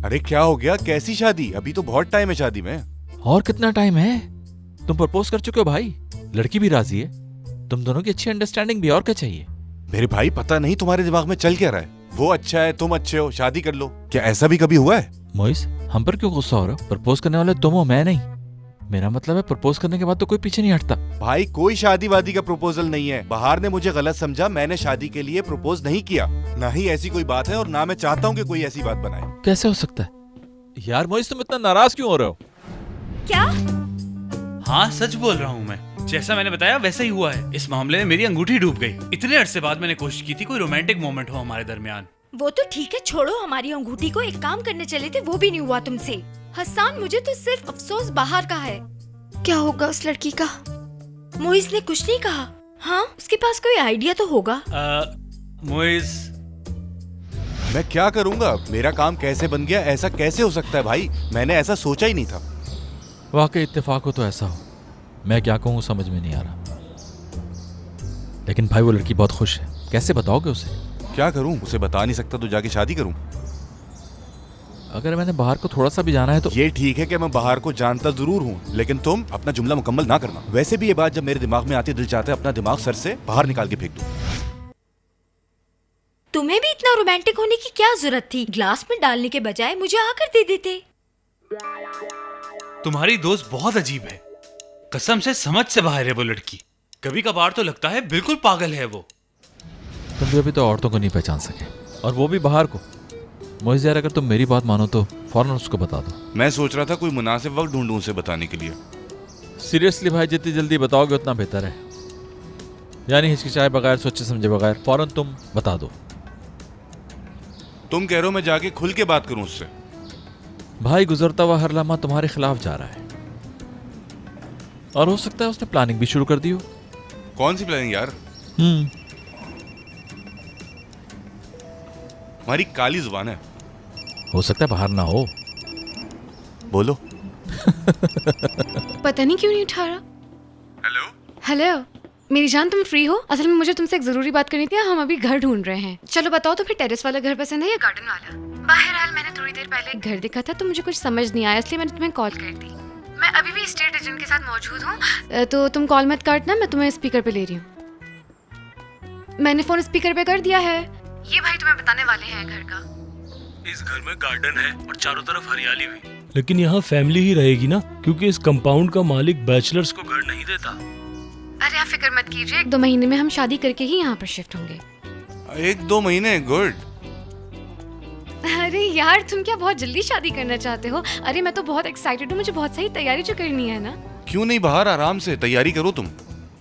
अरे क्या हो गया, कैसी शादी? अभी तो बहुत टाइम है शादी में। और कितना टाइम है? तुम प्रपोज कर चुके हो भाई, लड़की भी राजी है, तुम दोनों की अच्छी अंडरस्टैंडिंग भी, और क्या चाहिए? मेरे भाई पता नहीं तुम्हारे दिमाग में चल क्या रहा है। वो अच्छा है, तुम अच्छे हो, शादी कर लो। क्या ऐसा भी कभी हुआ है? मोइस, हम पर क्यों गुस्सा हो रहा हो? प्रपोज करने वाले तुम हो, मैं नहीं। मेरा मतलब है प्रपोज करने के बाद तो कोई पीछे नहीं हटता। भाई कोई शादी वादी का प्रपोजल नहीं है। बाहर ने मुझे गलत समझा, मैंने शादी के लिए प्रपोज नहीं किया। ना ही ऐसी कोई बात है और ना मैं चाहता हूँ कि कोई ऐसी बात बनाए। कैसे हो सकता है? यार मोइस, तुम इतना नाराज क्यों हो रहे हो? क्या? हाँ सच बोल रहा हूँ मैं। जैसा मैंने बताया वैसा ही हुआ है। इस मामले में मेरी अंगूठी डूब गई। इतने अरसे बाद मैंने कोशिश की थी कोई रोमांटिक मोमेंट हो हमारे दरमियान। वो तो ठीक है, छोड़ो हमारी अंगूठी को। एक काम करने चले थे, वो भी नहीं हुआ तुमसे। हसन, मुझे तो सिर्फ अफसोस बाहर का है। क्या होगा उस लड़की का? मोइस ने कुछ नहीं कहा। हाँ, उसके पास कोई आइडिया तो होगा। मोइस, मैं क्या करूंगा? मेरा काम कैसे बन गया? ऐसा कैसे हो सकता है भाई? मैंने ऐसा सोचा ही नहीं था। वाकई इत्तेफाक हो तो ऐसा हो। मैं क्या कहूँ समझ में नहीं आ रहा। लेकिन भाई वो लड़की बहुत खुश है, कैसे बताओगे उसे? क्या करूं? उसे बता नहीं सकता तो जाके शादी करूं? अगर मैंने बाहर को थोड़ा सा भी जाना है तो। ये ठीक है कि मैं बाहर को जानता जरूर हूँ, लेकिन तुम अपना जुमला मुकम्मल ना करना। वैसे भी ये बात जब मेरे दिमाग में आती है, दिल चाहता है अपना दिमाग सर से बाहर निकाल के फेंक दूं। तुम्हें भी इतना रोमांटिक होने की क्या जरूरत थी? ग्लास में डालने के बजाय मुझे आकर दे देते। तुम्हारी दोस्त बहुत अजीब है। कसम से समझ से बाहर है वो लड़की। कभी कभार तो लगता है बिल्कुल पागल है वो। तुम भी अभी तो औरतों को नहीं पहचान सके, और वो भी बाहर को। मोइज़ यार, अगर तुम मेरी बात मानो तो फौरन उसको बता दो। मैं सोच रहा था कोई मुनासिब वक्त ढूंढूं उसे बताने के लिए। सीरियसली भाई, जितनी जल्दी बताओगे उतना बेहतर है। यानी हिचकिचाए बगैर, सोचे समझे बगैर फौरन तुम बता दो। तुम कह रहे हो मैं जाके खुल के बात करूं उससे? भाई गुजरता हुआ हर लम्हा तुम्हारे खिलाफ जा रहा है, और हो सकता है उसने प्लानिंग भी शुरू कर दी हो। कौन सी प्लानिंग यार? हमारी काली जुबान है। हो सकता है बाहर ना हो। बोलो। पता नहीं क्यों नहीं उठा रहा। हेलो हेलो, मेरी जान, तुम फ्री हो? असल में मुझे तुमसे एक जरूरी बात करनी थी। हम अभी घर ढूंढ रहे हैं। चलो बताओ तो फिर, टेरेस वाला घर पसंद है या गार्डन वाला? बहरहाल मैंने थोड़ी देर पहले एक घर देखा था तो मुझे कुछ समझ नहीं आया, इसलिए मैंने तुम्हें कॉल कर दी। मैं अभी भी स्टेट एजेंट के साथ मौजूद हूँ, तो तुम कॉल मत काटना, मैं तुम्हें स्पीकर पे ले रही हूँ। मैंने फोन स्पीकर पे कर दिया है। ये भाई तुम्हें बताने वाले हैं घर का। इस घर में गार्डन है और चारों तरफ हरियाली भी। लेकिन यहाँ फैमिली ही रहेगी ना, क्योंकि इस कंपाउंड का मालिक बैचलर्स को घर नहीं देता। अरे आप फिक्र मत कीजिए, 1-2 महीने में हम शादी करके ही यहाँ पर शिफ्ट होंगे। 1-2 महीने? गुड। अरे यार, तुम क्या बहुत जल्दी शादी करना चाहते हो? अरे मैं तो बहुत एक्साइटेड हूँ, मुझे बहुत सारी तैयारी जो करनी है ना। क्यों नहीं, बाहर आराम से तैयारी करो तुम।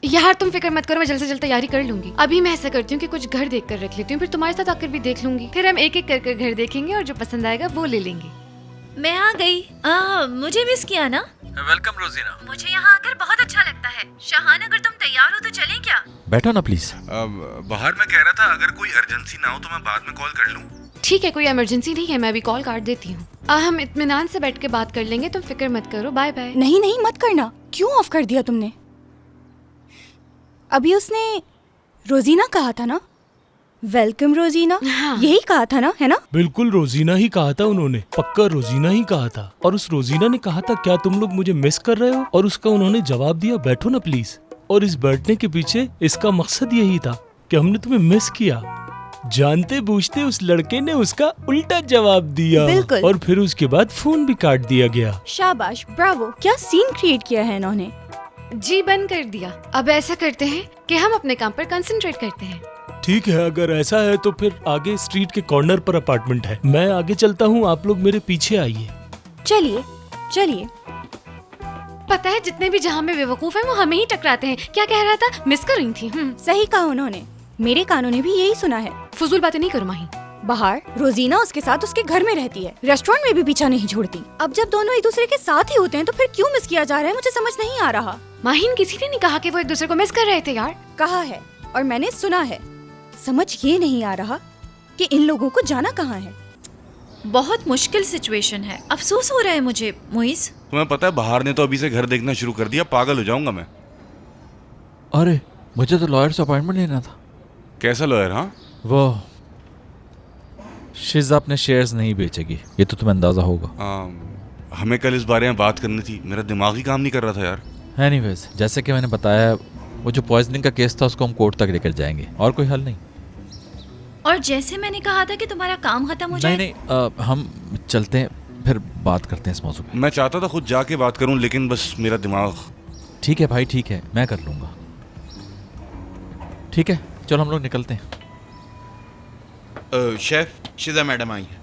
यार तुम फिक्र मत करो, मैं जल्द से जल्द तैयारी कर लूंगी। अभी मैं ऐसा करती हूँ कि कुछ घर देख कर रख लेती हूँ, फिर तुम्हारे साथ आकर भी देख लूंगी। फिर हम एक एक कर घर देखेंगे और जो पसंद आएगा वो ले लेंगे। मैं आ गई। मुझे मिस किया ना? वेलकम रोजीना। मुझे यहाँ आकर बहुत अच्छा लगता है। शाहान, अगर तुम तैयार हो तो चलें क्या? बैठो ना प्लीज। बाहर मैं कह रहा था अगर कोई इमरजेंसी ना हो तो मैं बाद में कॉल कर लूं। ठीक है, कोई इमरजेंसी नहीं है, मैं अभी कॉल काट देती हूँ। हम इत्मीनान से बैठ के बात कर लेंगे, तुम फिक्र मत करो। Bye bye. नहीं नहीं, मत करना। क्यों ऑफ कर दिया तुमने? अभी उसने रोजीना कहा था ना? वेलकम रोजीना। हाँ। यही कहा था ना, है ना? बिल्कुल रोजीना ही कहा था उन्होंने, पक्का रोजीना ही कहा था। और उस रोजीना ने कहा था क्या तुम लोग मुझे मिस कर रहे हो, और उसका उन्होंने जवाब दिया बैठो ना प्लीज। और इस बैठने के पीछे इसका मकसद यही था कि हमने तुम्हें मिस किया। जानते बूझते उस लड़के ने उसका उल्टा जवाब दिया बिल्कुल। और फिर उसके बाद फोन भी काट दिया गया। शाबाश, ब्रावो, क्या सीन क्रिएट किया है इन्होंने। जी बंद कर दिया। अब ऐसा करते हैं कि हम अपने काम पर कंसंट्रेट करते हैं। ठीक है, अगर ऐसा है तो फिर आगे स्ट्रीट के कॉर्नर पर अपार्टमेंट है, मैं आगे चलता हूँ, आप लोग मेरे पीछे आइए। चलिए चलिए। पता है जितने भी जहाँ में बेवकूफ हैं वो हमें ही टकराते हैं। क्या कह रहा था? मिस कर रही थी। सही कहा उन्होंने, मेरे कानों ने भी यही सुना है। फजूल बातें नहीं करो माही। बाहर रोजीना उसके साथ उसके घर में रहती है, रेस्टोरेंट में भी पीछा नहीं छोड़ती। अब जब दोनों एक दूसरे के साथ ही होते हैं तो फिर क्यों मिस किया जा रहा है, मुझे समझ नहीं आ रहा। माहिन, किसी ने नहीं कहा कि वो एक दूसरे को मिस कर रहे थे यार। कहा है और मैंने सुना है। समझ ये नहीं आ रहा कि इन लोगों को जाना कहाँ है। बहुत मुश्किल सिचुएशन है, अफसोस हो रहा है मुझे मोइस। तुम्हें पता है बाहर ने तो अभी से घर देखना शुरू कर दिया, पागल हो जाऊंगा मैं। अरे मुझे तो लॉयर से अपॉइंटमेंट लेना था। कैसा लॉयर? हाँ, वो शिजा अपने शेयर्स नहीं बेचेगी, ये तो तुम्हें अंदाजा होगा। हमें कल इस बारे में बात करनी थी, मेरा दिमाग ही काम नहीं कर रहा था यार। एनीवेज, जैसे कि मैंने बताया, वो जो पॉइजनिंग का केस था उसको हम कोर्ट तक लेकर जाएंगे, और कोई हल नहीं। और जैसे मैंने कहा था कि तुम्हारा काम खत्म हो जाए। नहीं, हम चलते हैं, फिर बात करते हैं इस मौजूद पे। मैं चाहता था खुद जाके बात करूं, लेकिन बस मेरा दिमाग। ठीक है भाई, ठीक है, मैं कर लूँगा। ठीक है, चलो हम लोग निकलते हैं। शेफ, शिजा मैडम आई है।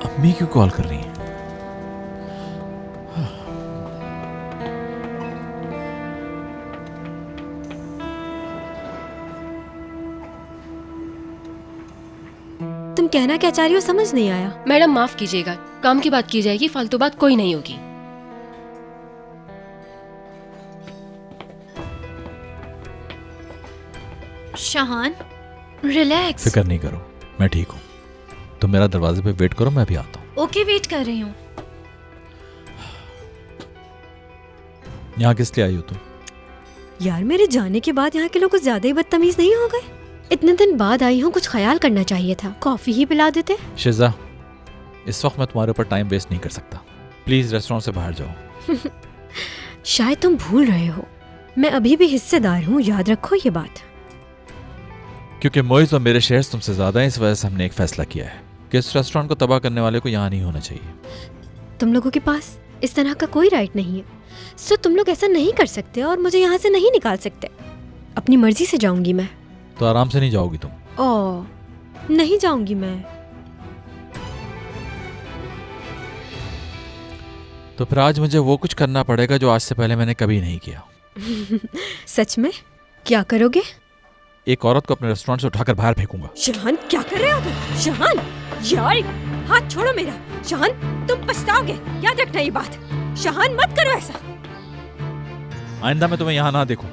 अम्मी क्यों कॉल कर रही हैं? तुम कहना क्या चाह रही हो समझ नहीं आया। मैडम माफ कीजिएगा, काम की बात की जाएगी, फालतू बात कोई नहीं होगी। शाहान, रिलैक्स। फिक्र नहीं करो, मैं ठीक हूँ। तुम मेरा दरवाजे पे वेट करो, मैं भी आता हूँ। ओके, वेट कर रही हूँ। यहाँ किस लिए आई हो तुम? यार मेरे जाने के बाद यहाँ के लोग कुछ ज्यादा ही बदतमीज नहीं हो गए? इतने दिन बाद आई हूँ, कुछ ख्याल करना चाहिए था, कॉफी ही पिला देते। शिजा, इस वक्त मैं तुम्हारे ऊपर टाइम वेस्ट नहीं कर सकता, प्लीज रेस्टोरेंट से बाहर जाओ। शायद तुम भूल रहे हो, मैं अभी भी हिस्सेदार हूँ, याद रखो ये बात। क्योंकि मोइज और मेरे शेयर्स तुमसे ज्यादा हैं, इस वजह से हमने एक फैसला किया है कि इस रेस्टोरेंट को तबाह करने वाले को यहाँ नहीं होना चाहिए। तुम लोगों के पास इस तरह का कोई राइट नहीं है, सो तुम लोग ऐसा नहीं कर सकते और मुझे यहाँ से नहीं निकाल सकते। अपनी मर्जी से जाऊंगी मैं। तो आराम से नहीं जाओगी तुम? ओ, नहीं जाऊंगी मैं। तो फिर आज मुझे वो कुछ करना पड़ेगा जो आज से पहले मैंने कभी नहीं किया। सच में? क्या करोगे? एक औरत को अपने रेस्टोरेंट से उठाकर बाहर फेंकूंगा। शहान, क्या कर रहे हो तुम? शहान, यार हाथ छोड़ो मेरा। शहान, तुम पछताओगे, याद रखना ये बात। शहान, मत करो ऐसा। आइंदा मैं तुम्हें यहाँ ना देखूं।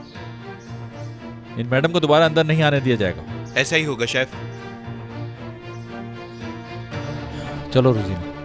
इन मैडम को दोबारा अंदर नहीं आने दिया जाएगा। ऐसा ही होगा शेफ। चलो रोजीना।